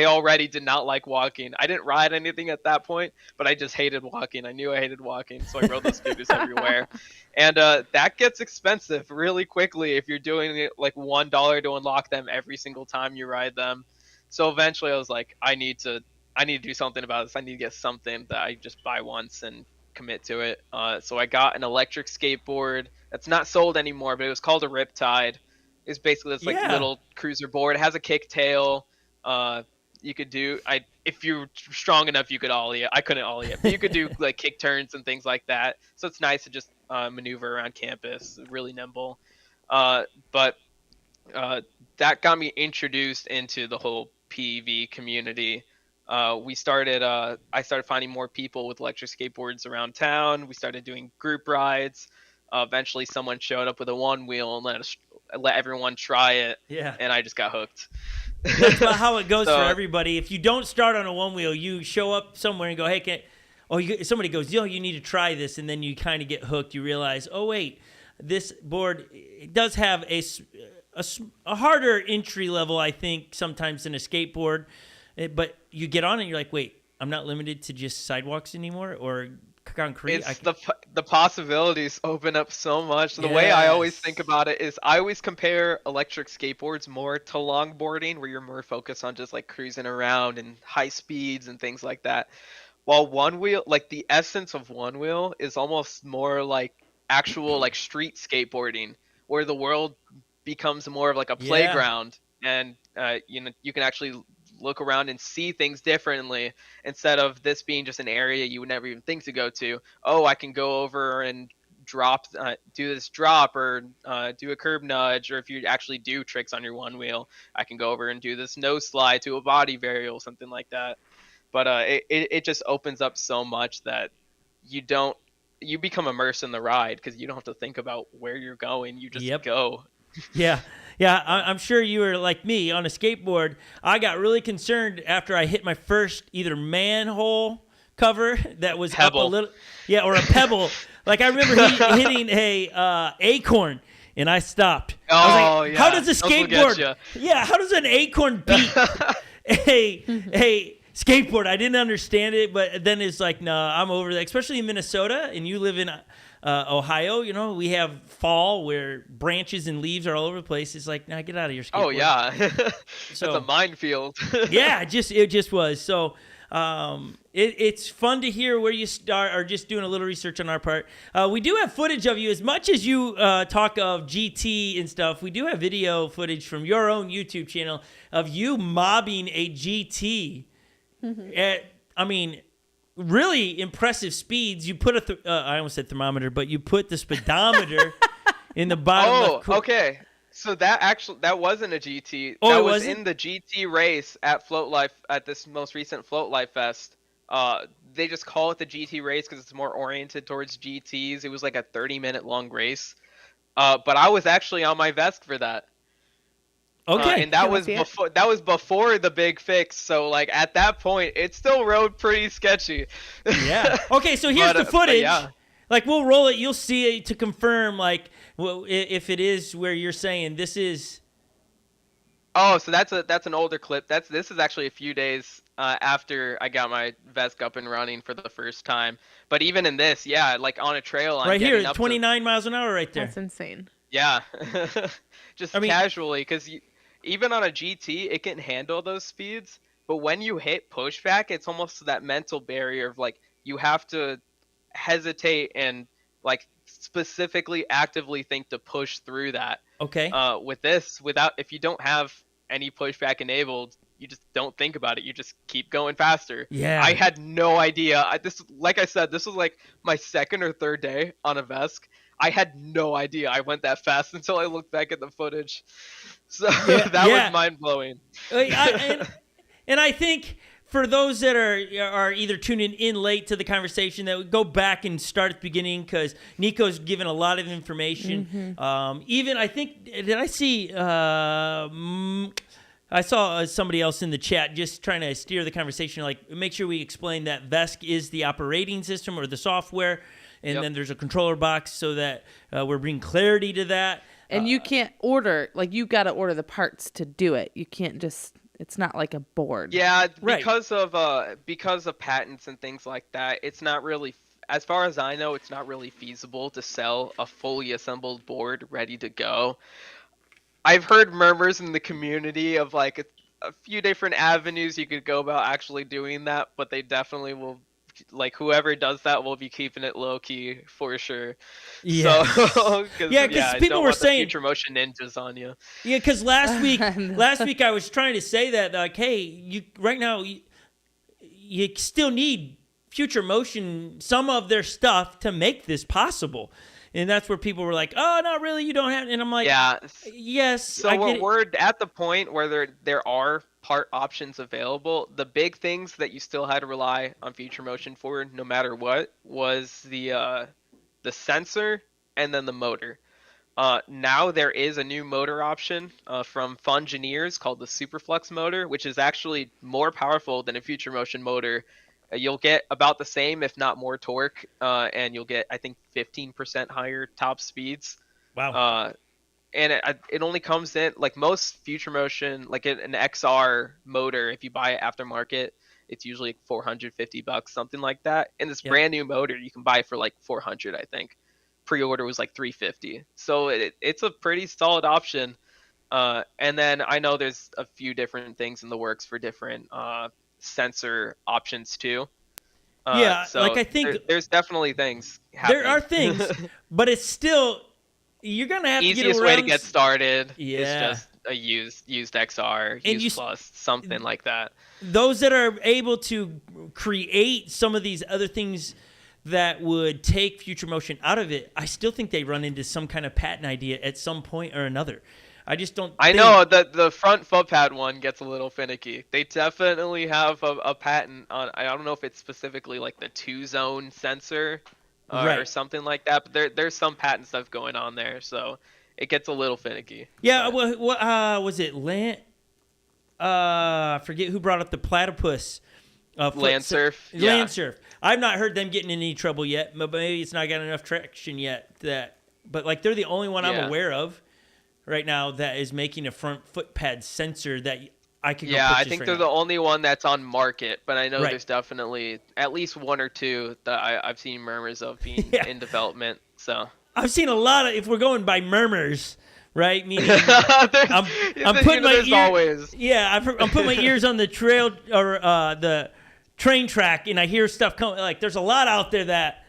already did not like walking. I didn't ride anything at that point, but I just hated walking. I knew I hated walking, so I rode those scooters everywhere. And that gets expensive really quickly if you're doing it $1 to unlock them every single time you ride them. So eventually I was like, I need to do something about this. I need to get something that I just buy once and commit to it. So I got an electric skateboard that's not sold anymore, but it was called a Riptide. It's basically this little cruiser board. It has a kick tail. You could do if you're strong enough, you could ollie it. I couldn't ollie it, but you could do kick turns and things like that. So it's nice to just maneuver around campus, really nimble. But that got me introduced into the whole PEV community. I started finding more people with electric skateboards around town. We started doing group rides. Eventually someone showed up with a Onewheel and let everyone try it. Yeah. And I just got hooked. That's about how it goes for everybody. If you don't start on a Onewheel, you show up somewhere and go, hey, somebody goes, yo, you need to try this, and then you kind of get hooked. You realize, oh wait, this board it does have a harder entry level, I think, sometimes than a skateboard. But you get on it, and you're like, wait, I'm not limited to just sidewalks anymore or concrete. It's the possibilities open up so much. The way I always think about it is I always compare electric skateboards more to longboarding, where you're more focused on just like cruising around and high speeds and things like that. While Onewheel, like the essence of Onewheel is almost more like actual like street skateboarding, where the world becomes more of like a playground, and you can actually look around and see things differently, instead of this being just an area you would never even think to go to. Oh, I can go over and do this drop, or do a curb nudge, or if you actually do tricks on your Onewheel, I can go over and do this nose slide to a body varial, something like that. But it just opens up so much that you become immersed in the ride, because you don't have to think about where you're going. You just go. Yeah, I'm sure you were like me on a skateboard. I got really concerned after I hit my first either manhole cover that was pebble. Up a little, or a pebble. Like I remember hitting a acorn, and I stopped. I was like, how does a skateboard? Yeah, how does an acorn beat a skateboard? I didn't understand it, but then it's like, no, I'm over that. Especially in Minnesota, and you live in Ohio, we have fall where branches and leaves are all over the place. It's like, nah, get out of your skateboard. Oh yeah, it's a minefield. Yeah, it just was. So it's fun to hear where you start, or just doing a little research on our part. We do have footage of you. As much as you talk of GT and stuff, we do have video footage from your own YouTube channel of you mobbing a GT really impressive speeds. You put I almost said thermometer, but you put the speedometer in the bottom left. Okay. So that wasn't a GT. Oh, that was in the GT race at Float Life, at this most recent Float Life Fest. They just call it the GT race because it's more oriented towards GTs. It was like a 30-minute long race. But I was actually on my VESC for that. Okay. And that was before the big fix. So like at that point, it still rode pretty sketchy. Yeah. Okay. So here's the footage. Like we'll roll it. You'll see it to confirm. Like if it is where you're saying this is. Oh, so that's an older clip. This is actually a few days after I got my VESC up and running for the first time. But even in this, like on a trail, I'm right here, 29 miles an hour, right there. That's insane. Yeah. Just casually, because even on a GT, it can handle those speeds. But when you hit pushback, it's almost that mental barrier of like you have to hesitate and like specifically actively think to push through that. Okay. With this, if you don't have any pushback enabled, you just don't think about it. You just keep going faster. Yeah. I had no idea. Like I said, this was like my second or third day on a VESC. I had no idea I went that fast until I looked back at the footage. So that was mind blowing. And I think for those that are either tuning in late to the conversation, that would go back and start at the beginning, because Nico's given a lot of information. Even I think, did I see? I saw somebody else in the chat just trying to steer the conversation, like make sure we explain that VESC is the operating system or the software, and then there's a controller box, so that we're bringing clarity to that. And you can't order, like you got to order the parts to do it. You can't just, it's not like a board. Yeah, because of patents and things like that, it's not really, as far as I know, it's not really feasible to sell a fully assembled board ready to go. I've heard murmurs in the community of like a few different avenues you could go about actually doing that, but they definitely will, like whoever does that will be keeping it low key for sure. Yeah. So, because people were saying future motion ninjas on you. Yeah, because last week I was trying to say that like, hey, you right now you still need Future Motion, some of their stuff to make this possible. And that's where people were like, oh, not really, you don't have, and I'm like, yes. So we're at the point where there are part options available. The big things that you still had to rely on Future Motion for, no matter what, was the sensor and then the motor. Now there is a new motor option from Fundraising called the Superflux motor, which is actually more powerful than a Future Motion motor You'll get about the same, if not more torque, and you'll get, I think, 15% higher top speeds. Wow. And it only comes in, like most Future Motion, like an XR motor, if you buy it aftermarket, it's usually like $450, something like that. And this brand new motor you can buy for like $400, I think. Pre-order was like $350. So it's a pretty solid option. And then I know there's a few different things in the works for different sensor options too. So like I think there's definitely things happening. There are things, but it's still, you're gonna have to get around. Easiest way to get started is Yeah. just a used XR, And used plus, something like that. Those that are able to create some of these other things that would take Future Motion out of it, I still think they run into some kind of patent idea at some point or another. I just don't. I know that the front footpad one gets a little finicky. They definitely have a patent on. I don't know if it's specifically like the 2-zone sensor or something like that. But there's some patent stuff going on there, so it gets a little finicky. Yeah. What was it? I forget who brought up the platypus. Landsurf. Yeah. Landsurf. I've not heard them getting in any trouble yet, but maybe it's not got enough traction yet. But like they're the only one I'm aware of right now that is making a front footpad sensor that I could. Yeah, I think they're the only one that's on market, but I know there's definitely at least one or two that I've seen murmurs of being in development. So I've seen a lot of. If we're going by murmurs. Right, meaning I'm putting my ears. Yeah, I'm putting my ears on the trail or the train track, and I hear stuff coming. Like there's a lot out there that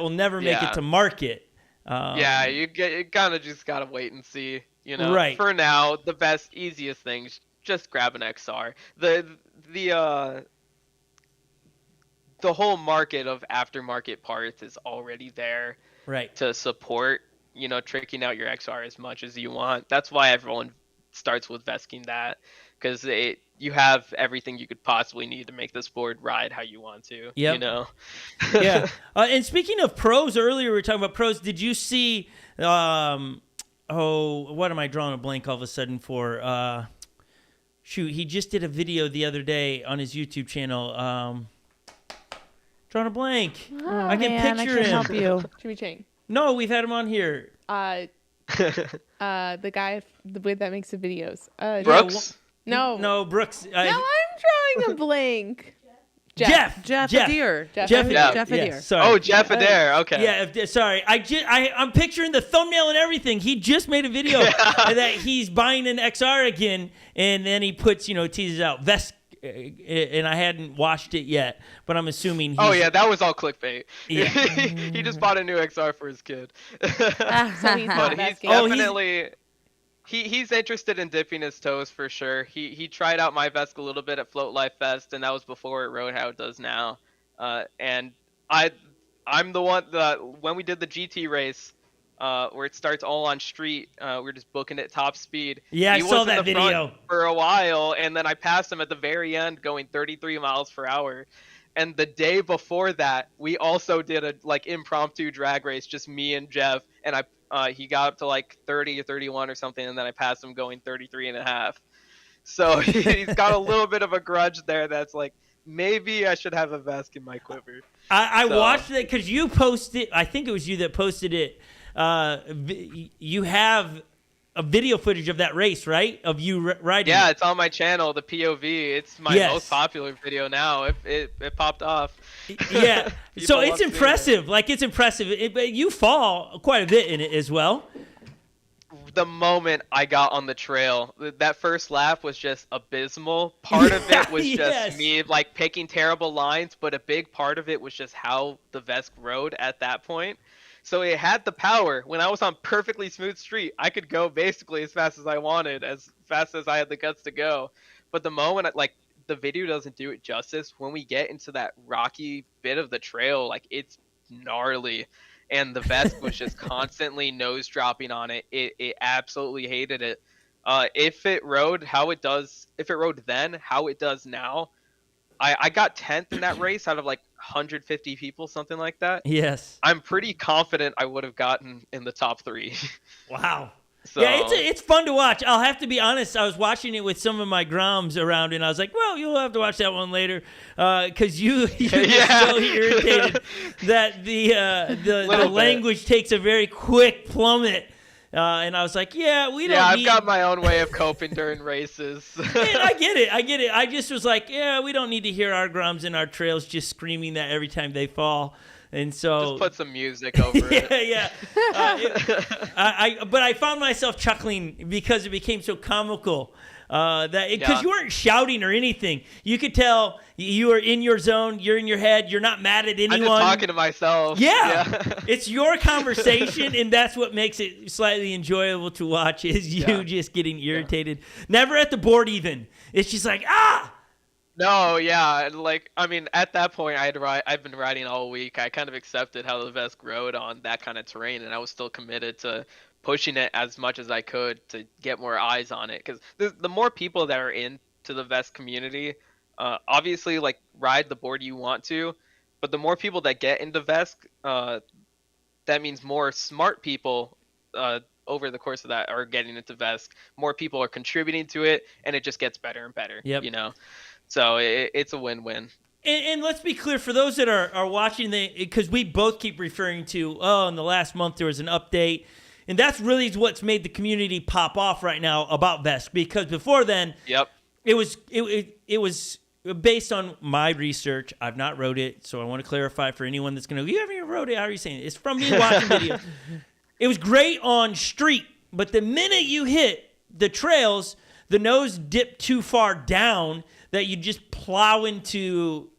will never make it to market. You kind of just gotta wait and see. You know, right. For now, the best, easiest things, just grab an XR. The whole market of aftermarket parts is already there, right, to support. You know, tricking out your XR as much as you want. That's why everyone starts with VESCing that, because you have everything you could possibly need to make this board ride how you want to. Yep. You know. Yeah. And speaking of pros, earlier we were talking about pros. Did you see? What am I drawing a blank all of a sudden for? Shoot, he just did a video the other day on his YouTube channel. Drawing a blank. Oh, I can man, picture I can him. help you. Jimmy Chang. No, we've had him on here. The guy that makes the videos. Brooks? No, Brooks. No, I'm drawing a blank. Jeff Adair. Jeff Adair. Yeah, sorry. Oh, Jeff Adair. Okay. Yeah, sorry. I'm picturing the thumbnail and everything. He just made a video that he's buying an XR again, and then he puts, teases out VESC, and I hadn't watched it yet, but I'm assuming Oh, yeah, that was all clickbait. Yeah. He just bought a new XR for his kid. So he's But he's not definitely... He's interested in dipping his toes for sure. He tried out my VESC a little bit at Float Life Fest, and that was before it rode how it does now. And I'm the one that when we did the GT race, where it starts all on street, we're just booking it top speed. Yeah, he I saw was in that the video front for a while, and then I passed him at the very end, going 33 miles per hour. And the day before that, we also did a impromptu drag race, just me and Jeff, and he got up to 30 or 31 or something, and then I passed him going 33 and a half. So he's got a little bit of a grudge there that's maybe I should have a VESC in my quiver. I watched it because you posted, I think it was you that posted it. You have a video footage of that race, right? Of you riding. Yeah, it's on my channel, the POV. It's my most popular video now. It popped off. Yeah, so it's impressive. It's impressive. But you fall quite a bit in it as well. The moment I got on the trail, that first lap was just abysmal. Part of it was just me picking terrible lines, but a big part of it was just how the VESC rode at that point. So it had the power. When I was on perfectly smooth street, I could go basically as fast as I wanted, as fast as I had the guts to go. But the moment, the video doesn't do it justice. When we get into that rocky bit of the trail, it's gnarly. And the VESC was just constantly nose dropping on it. It absolutely hated it. If it rode then, how it does now, I got 10th in that race out of 150 people, something like that. Yes. I'm pretty confident I would have gotten in the top 3. Wow. So Yeah, it's fun to watch. I'll have to be honest. I was watching it with some of my groms around, and I was like, "Well, you'll have to watch that one later," because you're so irritated that the language takes a very quick plummet. And I was like, "Yeah, we don't." Yeah, I've got my own way of coping during races. And I get it. I just was like, "Yeah, we don't need to hear our grums and our trails just screaming that every time they fall." And so just put some music over it. Yeah. But I found myself chuckling because it became so comical. Because you weren't shouting or anything. You could tell you were in your zone. You're in your head. You're not mad at anyone. I'm just talking to myself. Yeah. It's your conversation, and that's what makes it slightly enjoyable to watch is you just getting irritated. Never at the board even. It's just like, No, yeah, like I mean, at that point, I've been riding all week. I kind of accepted how the VESC rode on that kind of terrain, and I was still committed to pushing it as much as I could to get more eyes on it. Because the more people that are into the VESC community, obviously, like ride the board you want to, but the more people that get into VESC, that means more smart people over the course of that are getting into VESC. More people are contributing to it, and it just gets better and better. Yep. You know. So it's a win-win. And let's be clear, for those that are watching, because we both keep referring to, in the last month there was an update. And that's really what's made the community pop off right now about VESC. Because before then, it was based on my research. I've not wrote it, so I want to clarify for anyone that's going to, you haven't even wrote it, how are you saying it? It's from me watching videos. It was great on street, but the minute you hit the trails, the nose dipped too far down that you just plow into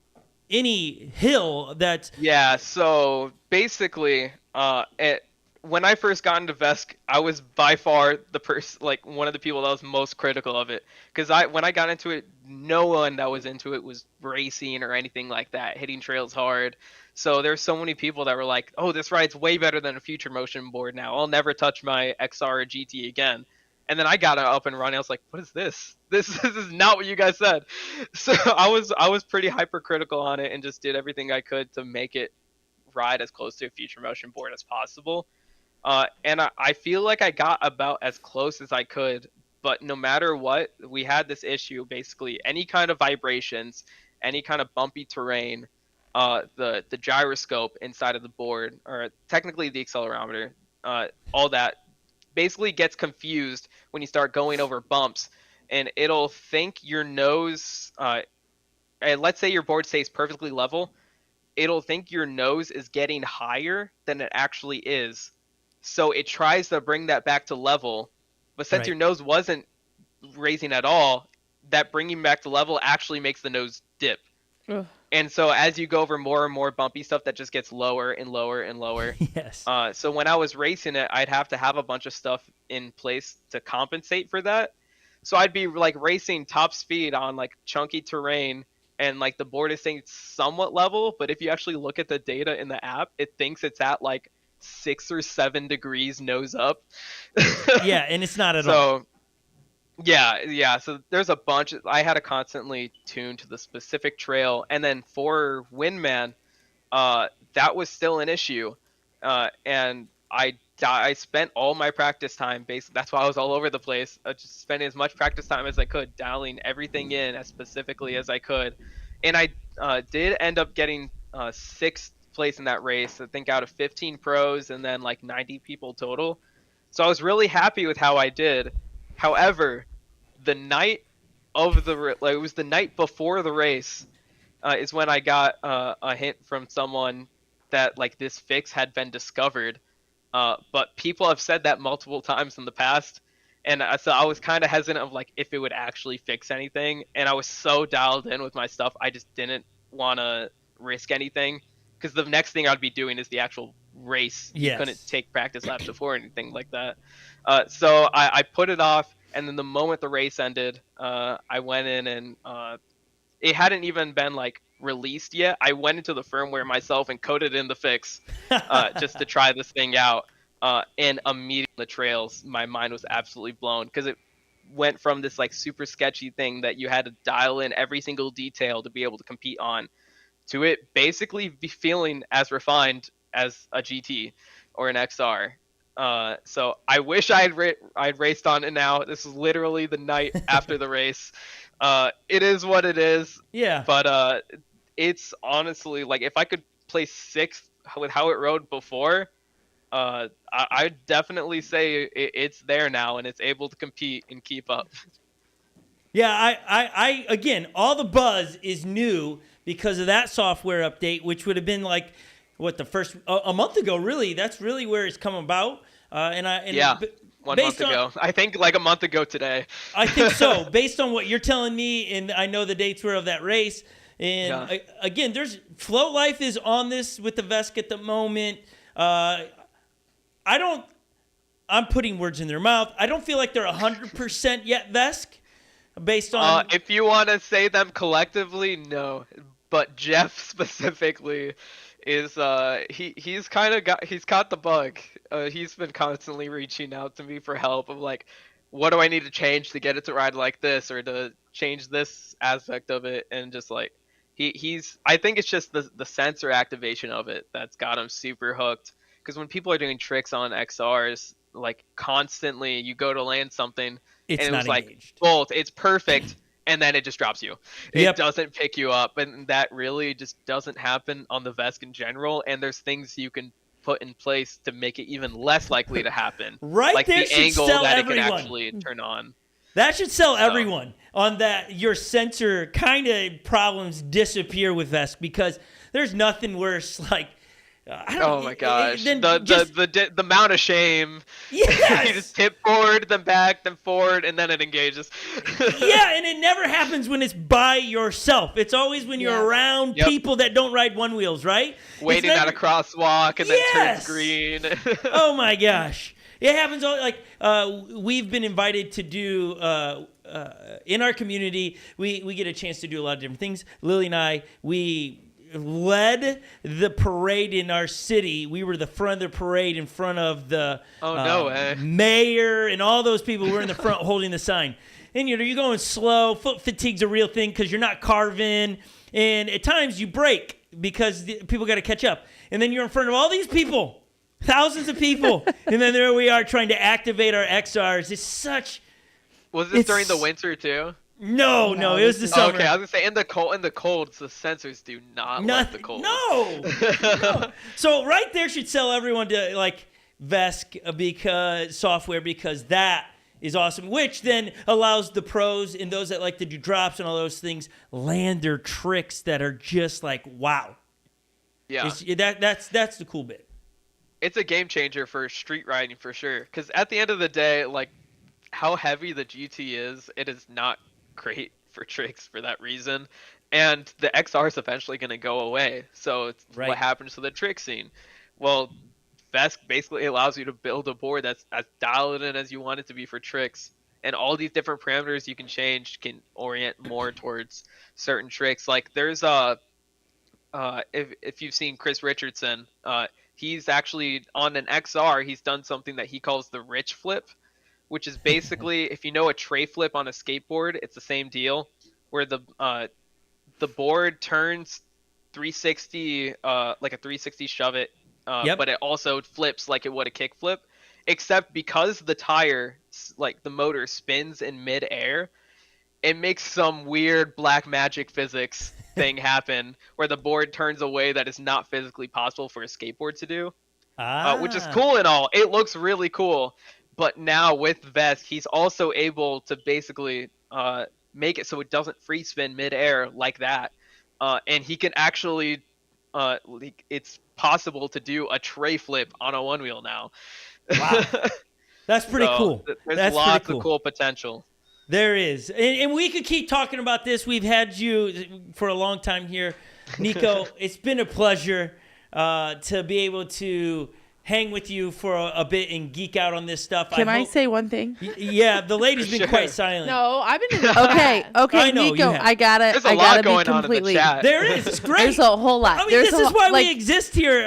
any hill that's... Yeah, so basically, when I first got into VESC, I was by far one of the people that was most critical of it. Because when I got into it, no one that was into it was racing or anything like that, hitting trails hard. So there's so many people that were like, oh, this ride's way better than a future motion board now. I'll never touch my XR or GT again. And then I got it up and running. I was like, what is this? This is not what you guys said. So I was pretty hypercritical on it and just did everything I could to make it ride as close to a future motion board as possible. And I feel like I got about as close as I could. But no matter what, we had this issue. Basically, any kind of vibrations, any kind of bumpy terrain, the gyroscope inside of the board, or technically the accelerometer, all that, basically gets confused when you start going over bumps, and it'll think your nose, and let's say your board stays perfectly level, it'll think your nose is getting higher than it actually is. So it tries to bring that back to level, but since your nose wasn't raising at all, that bringing back to level actually makes the nose dip. Ugh. And so as you go over more and more bumpy stuff, that just gets lower and lower and lower. Yes. So when I was racing it, I'd have to have a bunch of stuff in place to compensate for that. So I'd be like racing top speed on like chunky terrain, and like the board is saying it's somewhat level, but if you actually look at the data in the app, it thinks it's at like 6 or 7 degrees nose up. Yeah, and it's not at all. Yeah. So there's a bunch. I had to constantly tune to the specific trail, and then for Windman, that was still an issue, and I spent all my practice time. Basically, that's why I was all over the place. Just spending as much practice time as I could, dialing everything in as specifically as I could, and I did end up getting 6th place in that race. I think out of 15 pros and then like 90 people total. So I was really happy with how I did. However, the night of it was the night before the race, is when I got a hint from someone that like this fix had been discovered. But people have said that multiple times in the past, and so I was kind of hesitant of like if it would actually fix anything. And I was so dialed in with my stuff, I just didn't want to risk anything, because the next thing I'd be doing is the actual race. Yes. You couldn't take practice laps before or anything like that. So I put it off, and then the moment the race ended, I went in and it hadn't even been like released yet. I went into the firmware myself and coded in the fix just to try this thing out. And immediately the trails, my mind was absolutely blown, because it went from this like super sketchy thing that you had to dial in every single detail to be able to compete on, to it basically be feeling as refined as a GT or an XR. So I wish I'd raced on it now. This is literally the night after the race. It is what it is. Yeah. But it's honestly like if I could place 6th with how it rode before, I'd definitely say it's there now and it's able to compete and keep up. Yeah, I again, all the buzz is new because of that software update, which would have been like the first a month ago. Really, that's really where it's come about. One month ago. I think like a month ago today. I think so, based on what you're telling me, and I know the dates were of that race. And again, there's Float Life is on this with the VESC at the moment. I'm putting words in their mouth. I don't feel like they're 100% yet VESC. Based on if you want to say them collectively, no, but Jeff specifically is he's caught the bug. He's been constantly reaching out to me for help of like, what do I need to change to get it to ride like this or to change this aspect of it, and just like he's I think it's just the sensor activation of it that's got him super hooked. Because when people are doing tricks on XRs, like constantly, you go to land something. It's and it was not like engaged. bolt, it's perfect, and then it just drops you. It Yep. doesn't pick you up, and that really just doesn't happen on the VESC in general. And there's things you can put in place to make it even less likely to happen. Right like there the should angle sell that everyone. it can actually turn on. That should sell everyone on that. Your sensor kind of problems disappear with VESC because there's nothing worse like. Oh my gosh! The amount of shame. Yes. You just tip forward, then back, then forward, and then it engages. Yeah, and it never happens when it's by yourself. It's always when you're around people that don't ride one wheels, right? Waiting at a crosswalk and then turns green. Oh my gosh! It happens all like we've been invited to do in our community. We get a chance to do a lot of different things. Lily and I we led the parade in our city. We were the front of the parade in front of the mayor and all those people were in the front holding the sign. And you're going slow. Foot fatigue's a real thing because you're not carving. And at times you break because people got to catch up. And then you're in front of all these people, thousands of people. And then there we are trying to activate our XRs. It's such... Was this during the winter too? No, it was the summer. Okay, I was gonna say in the cold, the sensors do not like the cold. No. So right there should sell everyone to like VESC because that is awesome. Which then allows the pros and those that like to do drops and all those things land their tricks that are just like wow. Yeah, that's the cool bit. It's a game changer for street riding for sure. Because at the end of the day, like how heavy the GT is, it is not great for tricks for that reason, and the XR is eventually going to go away. So it's what happens to the trick scene. Well, VESC basically allows you to build a board that's as dialed in as you want it to be for tricks, and all these different parameters you can change can orient more towards certain tricks. Like there's if you've seen Chris Richardson, he's actually on an XR. He's done something that he calls the rich flip, which is basically, if you know a tray flip on a skateboard, it's the same deal, where the board turns 360, like a 360 shove it, but it also flips like it would a kick flip, except because the tire, like the motor, spins in mid-air, it makes some weird black magic physics thing happen, where the board turns a way that is not physically possible for a skateboard to do, which is cool and all. It looks really cool. But now with VESC, he's also able to basically make it so it doesn't free spin midair like that. And he can actually, it's possible to do a tray flip on a one wheel now. Wow. That's pretty cool. There's lots of cool potential. There is. And we could keep talking about this. We've had you for a long time here. Nico, it's been a pleasure to be able to hang with you for a bit and geek out on this stuff. Can I say one thing? Yeah, the lady's been quite silent. No, I've been. Okay, I know, Nico, I gotta. There's a I lot gotta going be completely. on in the chat. There is. It's great. There's a whole lot. I mean, There's this is why we exist here.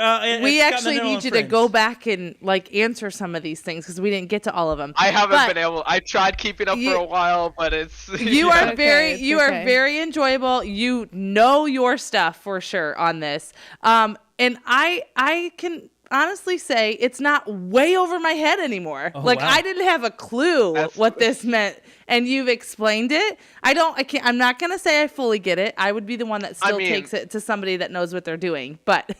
We at Scot actually Mendenhall need you and to go Friends. back and like answer some of these things because we didn't get to all of them. I haven't been able. I tried keeping up for a while, but it's. You are Okay, it's are okay. very enjoyable. You know your stuff for sure on this. And I can honestly say it's not way over my head anymore. Oh, like wow. I didn't have a clue what this meant, and you've explained it. I'm not gonna say I fully get it. I would be the one that still takes it to somebody that knows what they're doing. But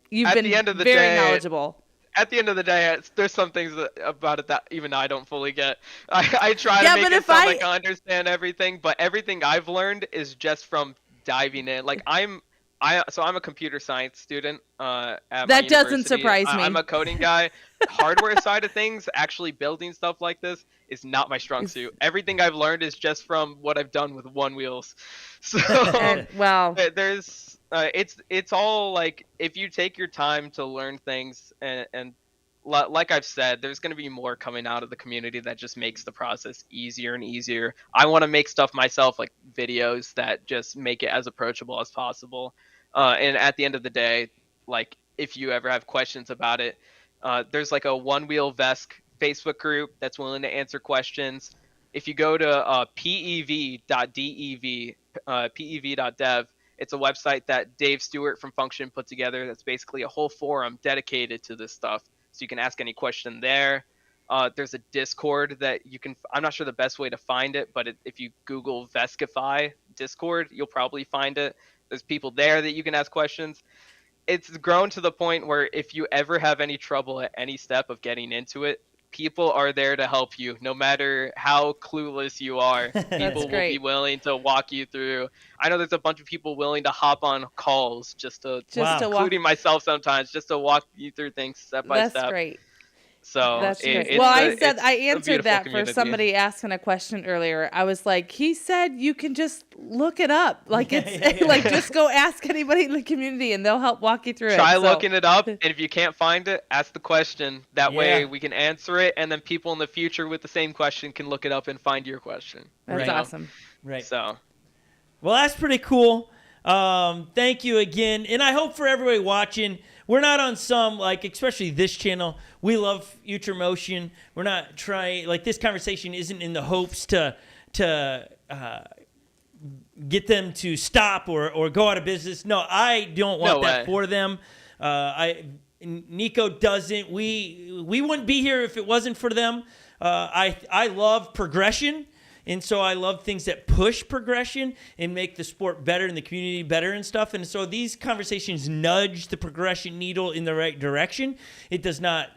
you've been very knowledgeable. At the end of the day, there's some things about it that even I don't fully get. I try to make it sound like I understand everything, but everything I've learned is just from diving in. Like I'm a computer science student at my That doesn't university. surprise me. I'm a coding guy. Hardware side of things, actually building stuff like this is not my strong suit. Everything I've learned is just from what I've done with Onewheels. So there's it's all like if you take your time to learn things and like I've said, there's going to be more coming out of the community that just makes the process easier and easier. I want to make stuff myself, like videos that just make it as approachable as possible. And at the end of the day, like if you ever have questions about it, there's like a Onewheel VESC Facebook group that's willing to answer questions. If you go to pev.dev, pev.dev, it's a website that Dave Stewart from Function put together. That's basically a whole forum dedicated to this stuff. So you can ask any question there. There's a Discord that you can, I'm not sure the best way to find it, but if you Google VESCify Discord, you'll probably find it. There's people there that you can ask questions. It's grown to the point where if you ever have any trouble at any step of getting into it, people are there to help you, no matter how clueless you are. People will be willing to walk you through. I know there's a bunch of people willing to hop on calls just to including myself sometimes, just to walk you through things step by step. That's great. So that's great. Well, I answered that for somebody asking a question earlier. I was like, he said you can just look it up. Like it's like just go ask anybody in the community and they'll help walk you through it. Try looking it up, and if you can't find it, ask the question. That way we can answer it, and then people in the future with the same question can look it up and find your question. That's awesome. Right. So, well, that's pretty cool. Thank you again, and I hope for everybody watching, we're not on some, like, especially this channel, we love Future Motion. We're not trying, like, this conversation isn't in the hopes to get them to stop or go out of business. No, I don't want that for them. Nico doesn't. We wouldn't be here if it wasn't for them. I love progression. And so I love things that push progression and make the sport better and the community better and stuff. And so these conversations nudge the progression needle in the right direction. It does not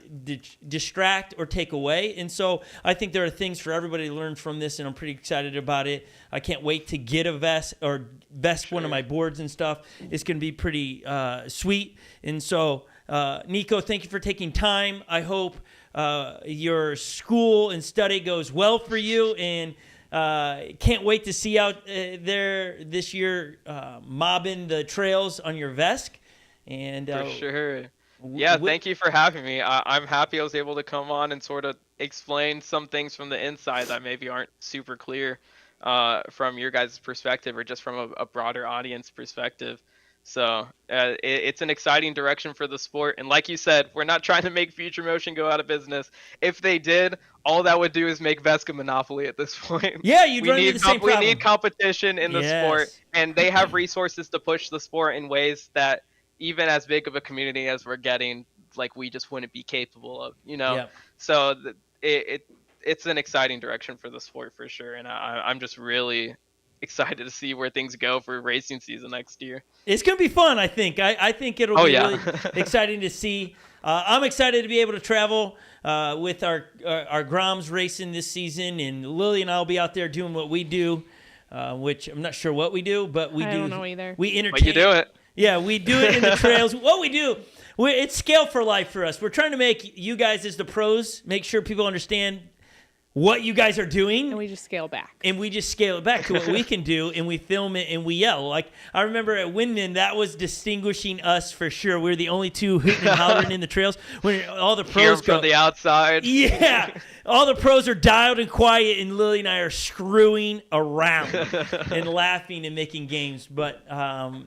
distract or take away. And so I think there are things for everybody to learn from this, and I'm pretty excited about it. I can't wait to get a VESC one of my boards and stuff. It's going to be pretty sweet. And so, Nico, thank you for taking time. I hope your school and study goes well for you, and can't wait to see you out there this year mobbing the trails on your VESC. And for sure. Yeah, thank you for having me. I'm happy I was able to come on and sort of explain some things from the inside that maybe aren't super clear from your guys' perspective or just from a broader audience perspective. So it's an exciting direction for the sport. And like you said, we're not trying to make Future Motion go out of business. If they did, all that would do is make VESC a monopoly at this point. Yeah, you'd run into the same problem. We need competition in the sport, and they have resources to push the sport in ways that even as big of a community as we're getting, like, we just wouldn't be capable of, you know? Yeah. So it's an exciting direction for the sport for sure. And I'm just really excited to see where things go for racing season next year. It's going to be fun, I think. I think it'll be really exciting to see. I'm excited to be able to travel with our Groms racing this season, and Lily and I will be out there doing what we do, which I'm not sure what we do, but we do. I don't know either. We entertain. But you do it. Yeah, we do it in the trails. What we do, it's scale for life for us. We're trying to make you guys as the pros, make sure people understand what you guys are doing. And we just scale back. And we just scale it back to what we can do, and we film it and we yell. Like, I remember at Windman, that was distinguishing us for sure. We were the only two hooting and hollering in the trails. When all the pros go from the outside. Yeah. All the pros are dialed and quiet, and Lily and I are screwing around and laughing and making games. But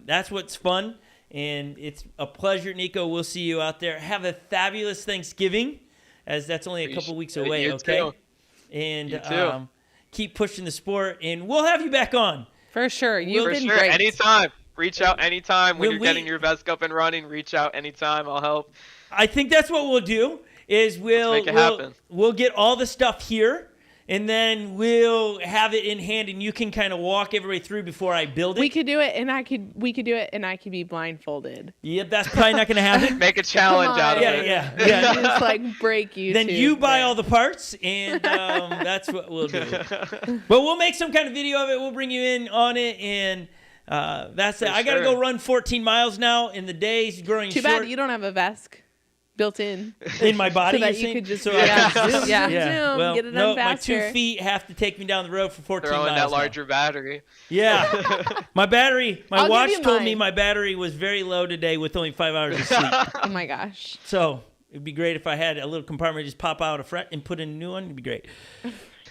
that's what's fun, and it's a pleasure, Nico. We'll see you out there. Have a fabulous Thanksgiving, as that's only a couple weeks away, you okay? Too. And keep pushing the sport, and we'll have you back on. For sure. You've been great. Anytime. Reach out anytime when When you're getting your VESC up and running. Reach out anytime. I'll help. I think that's what we'll do. Is make it happen. we'll get all the stuff here, and then we'll have it in hand, and you can kind of walk everybody through before I build it. We could do it, and we could do it, and I could be blindfolded. Yep, that's probably not going to happen. Make a challenge out of Yeah, it. yeah. Just like break you. Then you buy all the parts, and that's what we'll do. But we'll make some kind of video of it. We'll bring you in on it, and that's it. I got to go run 14 miles now, and the day's growing Too short. bad you don't have a VESC built in. In my body, So that you're you could saying? just So zoom, I can zoom, Well, get it no, done faster. my 2 feet have to take me down the road for 14 Throw in miles that now. larger battery. Yeah. My battery, my I'll give watch you told me mine. my battery was very low today with only 5 hours of sleep. Oh my gosh. So it'd be great if I had a little compartment just pop out a front and put in a new one. It'd be great.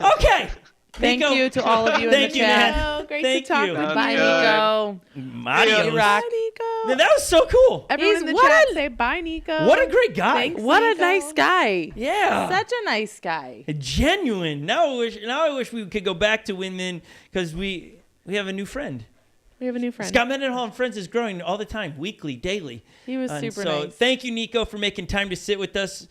Okay. Thank Nico. you to all of you in Thank the you, chat. man. Oh, great Thank to talk you. with you. Bye, Good. Nico. Adios. You rock. Bye, Nico. Man, that was so cool. Everyone He's in the what chat a- say bye, Nico. What a great guy. Thanks. What a Nico. nice guy. Yeah. Such a nice guy. Genuine. Now I wish we could go back to Windman because we have a new friend. We have a new friend. Scot Mendenhall and Friends is growing all the time, weekly, daily. He was And super so nice. thank you, Nico, for making time to sit with us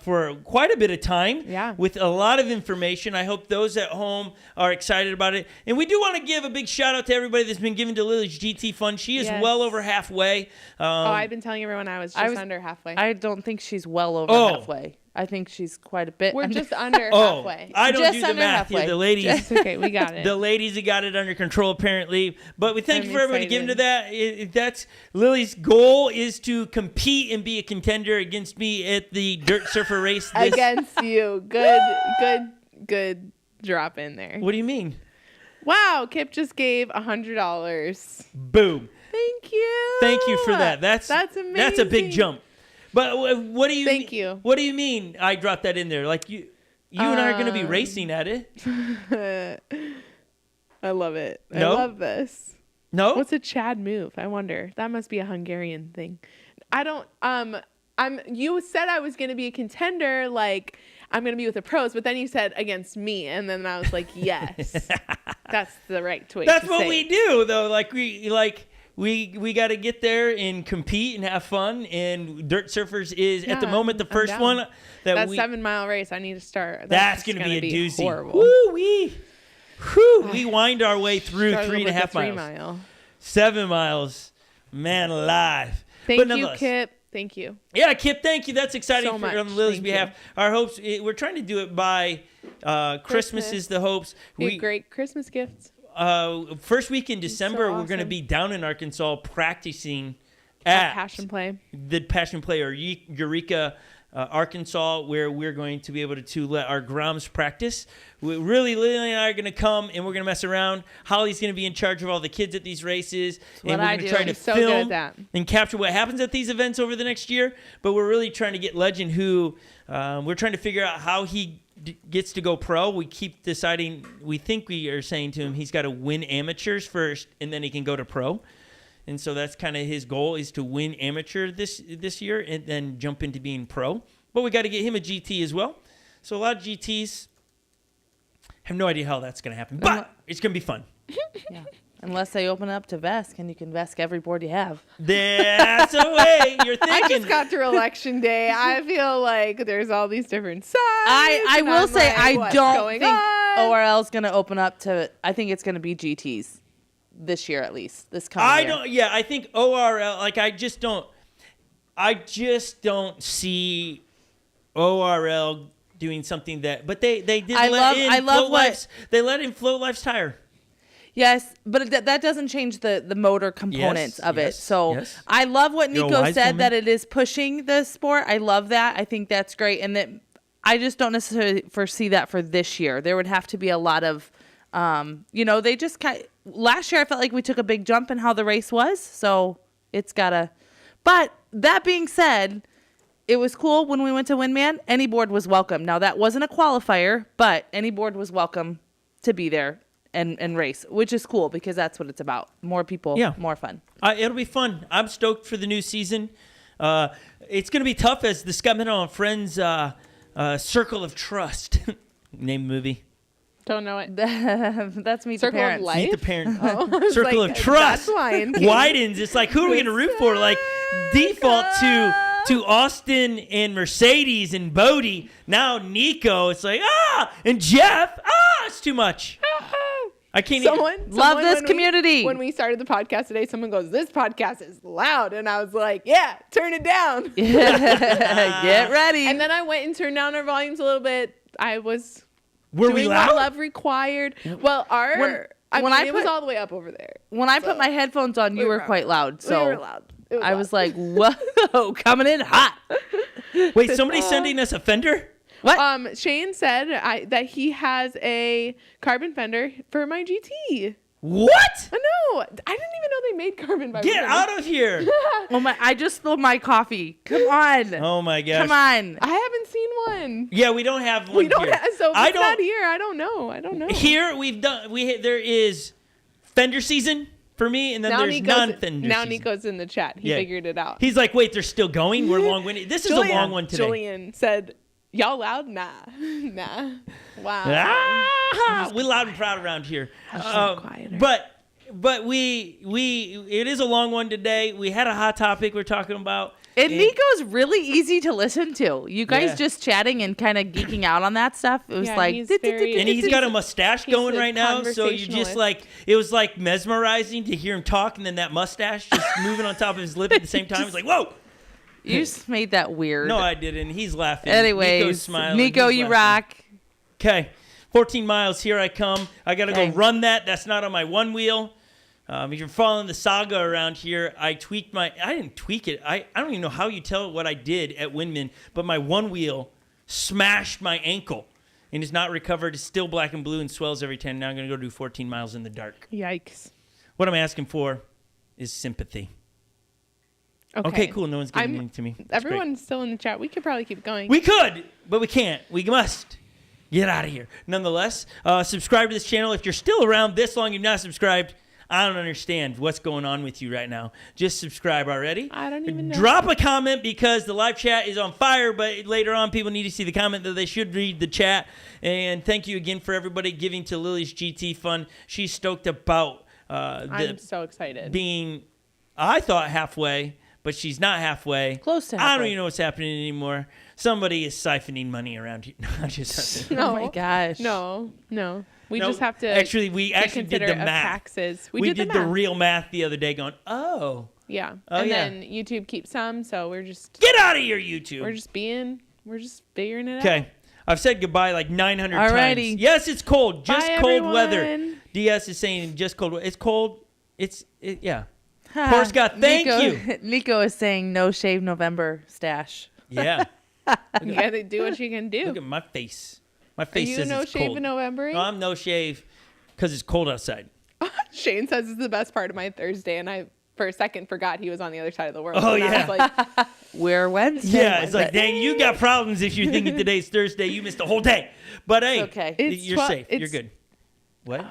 for quite a bit of time. Yeah. With a lot of information. I hope those at home are excited about it. And we do want to give a big shout out to everybody that's been giving to Lily's GT Fund. She is Yes. well over halfway. I've been telling everyone I was just under halfway. I don't think she's well over Oh. halfway. I think she's quite a bit. We're under. just under Oh, halfway. I don't Just do the under math here. halfway. The ladies. It's okay. We got it. The ladies have got it under control, apparently. But we thank I'm you for everybody giving to excited. that. That's Lily's goal is to compete and be a contender against me at the Dirt Surfer race. Against you. Good drop in there. What do you mean? Wow, Kip just gave $100. Boom. Thank you. Thank you for that. That's amazing. That's a big jump. But what do you? Thank you. What do you mean? I dropped that in there. Like you and I are going to be racing at it. I love it. No? I love this. No. What's a Chad move? I wonder. That must be a Hungarian thing. I don't you said I was gonna be a contender, like I'm gonna be with the pros, but then you said against me, and then I was like, yes. That's the right twist. That's what we do, though. We got to get there and compete and have fun. And Dirt Surfers is at the Yeah, moment the I'm first down. one that 7-mile race. I need to start. That's just going to be a doozy. Horrible. Woo, we wind our way through Struggled 3.5 with the miles. 3 mile. 7 miles. Man alive. Thank But you, nonetheless- Kip. Thank you. Yeah, Kip, thank you. That's exciting So much. on Lily's Thank behalf. Our hopes, we're trying to do it by Christmas is the hopes. We great Christmas gifts. First week in December, we're going to awesome. be down in Arkansas practicing at Passion Play. the Passion Play or Eureka, Arkansas, where we're going to be able to let our groms practice. Lily and I are going to come and we're going to mess around. Holly's going to be in charge of all the kids at these races. what And we're I going to do. try to I'm so good film at that. and capture what happens at these events over the next year. But we're really trying to get Legend, who we're trying to figure out how he gets to go pro. We keep deciding, we think we are saying to him he's got to win amateurs first and then he can go to pro. And so that's kind of his goal, is to win amateur this year and then jump into being pro. But we got to get him a GT as well. So a lot of GTs. Have no idea how that's going to happen, but it's going to be fun. Yeah. Unless they open up to VESC and you can VESC every board you have. That's the way you're I thinking. just got through election day. I feel like there's all these different sides. I and will I'm say like, I what's don't going think on? ORL is going to open up to. I think it's going to be GTs this year at least. This coming year. Yeah, I think ORL. Like I just don't see ORL doing something that. But they did I love what- Life's, they let in Float Life's tire. Yes, but that doesn't change the motor components of it. yes, So yes. I love what You're a Nico wise said, woman. that it is pushing the sport. I love that. I think that's great. And that I just don't necessarily foresee that for this year. There would have to be a lot of, they just last year I felt like we took a big jump in how the race was. So it's gotta, but that being said, it was cool when we went to Windman. Any board was welcome. Now that wasn't a qualifier, but any board was welcome to be there and race, which is cool because that's what it's about. More people, more fun. It'll be fun. I'm stoked for the new season. It's going to be tough as the Scot Mendenhall and Friends Circle of Trust. Name the movie. Don't know it. That's Meet Circle the of Parents. Life? Meet the Parents. Oh, I was Circle like, of Trust that's Lion King. widens. It's like, who are we going to root for? Like, default to Austin and Mercedes and Bodie. Now Nico. It's like, and Jeff. It's too much. I can't even. Love this when community. When we started the podcast today, someone goes, "This podcast is loud," and I was like, "Yeah, turn it down." Get ready. And then I went and turned down our volumes a little bit. I was Were we doing loud? what love required. Well, it was put- all the way up over there. when I put my headphones on, you we were were- quite loud. So we were loud. It I loud. was like, whoa, coming in hot. Wait, somebody's sending us a fender? What? Shane said that he has a carbon fender for my GT. What? I know. I didn't even know they made carbon fiber. Get out of here. Oh my! I just spilled my coffee. Come on. Oh my gosh. Come on. I haven't seen one. Yeah, we don't have one We don't here. have, so if I it's not don't. here. I don't know. Here there is fender season for me, and then there's non-fender Now season. Nico's in the chat. He figured it out. He's like, wait, they're still going? We're long-winded. This is a long one today. Julian said, "Y'all loud? Nah. Wow. We're loud and proud around here. quieter. But it is a long one today. We had a hot topic we're talking about. And Nico's really easy to listen to. You guys Yeah. just chatting and kind of geeking out on that stuff. It was Yeah, like, he's very- And he's got a mustache He's going a right now, so you just conversationalist. like it was like mesmerizing to hear him talk, and then that mustache just moving on top of his lip at the same time. It's like, whoa! you just made that weird. No, I didn't. He's laughing. Anyways, Nico's smiling. Nico, He's you laughing. rock. Okay, 14 miles. Here I come. I gotta Okay. go run that. That's not on my one wheel. If you're following the saga around here, I didn't tweak it. I don't even know how you tell what I did at Windman, but my one wheel smashed my ankle and is not recovered. It's still black and blue and swells every time. Now I'm going to go do 14 miles in the dark. Yikes. What I'm asking for is sympathy. Okay, cool. No one's giving anything to me. That's great. Everyone's still in the chat. We could probably keep going. We could, but we can't. We must get out of here. Nonetheless, subscribe to this channel. If you're still around this long, you've not subscribed, I don't understand what's going on with you right now. Just subscribe already. I don't even know. Drop a comment because the live chat is on fire, but later on people need to see the comment that they should read the chat. And thank you again for everybody giving to Lily's GT Fund. She's stoked about I'm so excited. being, I thought, halfway, but she's not halfway. Close to I don't halfway. even know what's happening anymore. Somebody is siphoning money around here. No, I just No. Oh my gosh. No. We No, just have to actually we be actually did the considerate of math. taxes. We did the math. real math the other day going, oh, Yeah. Oh, and yeah. then YouTube keeps some, so we're just get out of here, YouTube. we're just figuring it out. Okay. I've said goodbye like 900 Alrighty. times. Yes, it's cold. Just Bye, cold weather. everyone. DS is saying just cold. It's cold. Yeah. Poor Scott, thank you. Nico is saying no shave November stash. Yeah. You gotta do what you can do. Look at my face. My Are face you says no it's shave cold. in November? No, I'm no shave because it's cold outside. Shane says it's the best part of my Thursday, and I for a second forgot he was on the other side of the world. Oh, and yeah. I was like, We're Wednesday. Yeah, it's like, dang, you got problems if you're thinking today's Thursday. You missed a whole day. But hey, okay. you're safe. You're good. What?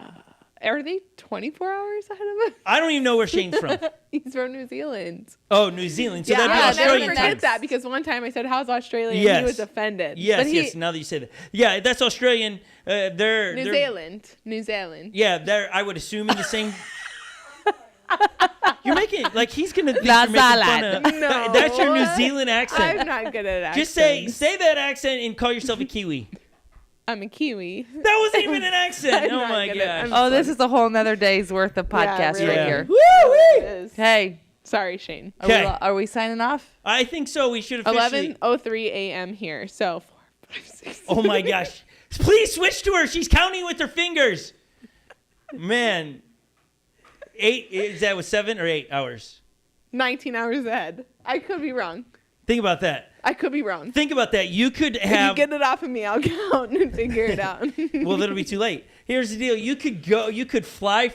are they 24 hours ahead of us? I don't even know where Shane's from. He's from New Zealand. Oh, New Zealand. So that'd be I'll never Australian forget time. that because one time I said, "How's Australia?" Yes. And he was offended. Yes, But yes. Now that you say that, yeah, that's Australian. They're New Zealand. Yeah, they're. I would assume in the same. You're making like he's gonna think La you're making fun Zalad. of. No. That's your New Zealand accent. I'm not good at accents. Just say that accent and call yourself a Kiwi. I'm a Kiwi. That wasn't even an accent. I'm Oh not my good gosh. at- I'm Oh, this is a whole nother day's worth of podcast really. right Yeah. here. It is. Hey, Sorry, Shane. are we signing off? I think so. We should officially. 11:03 a.m. here. So 4, 5, 6. Oh my gosh! Please switch to her. She's counting with her fingers. Man, 8 is that with 7 or 8 hours? 19 hours ahead. I could be wrong. Think about that. I could be wrong. Think about that. You could If you have. get it off of me, I'll count and figure it out. Well, that'll be too late. Here's the deal. You could go. You could fly.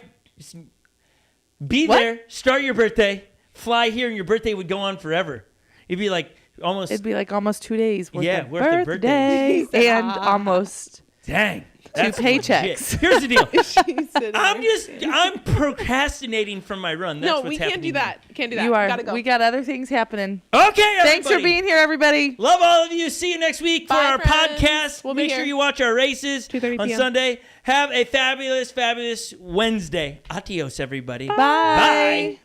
Be What? there. Start your birthday. Fly here, and your birthday would go on forever. It'd be like almost. It'd be like almost 2 days worth Yeah, of worth of birthday birthdays. and almost Dang. Two That's paychecks. legit. Here's the deal. She's sitting there. I'm procrastinating from my run. That's No, what's we can't happening do that. Can't do that. You are. Gotta go. We got other things happening. Here. Okay, everybody. Thanks for being here, everybody. Love all of you. See you next week for Bye, our friends. podcast. We'll be Make sure here. you watch our races 2:30 on p.m. Sunday. Have a fabulous, fabulous Wednesday. Adios, everybody. Bye. Bye.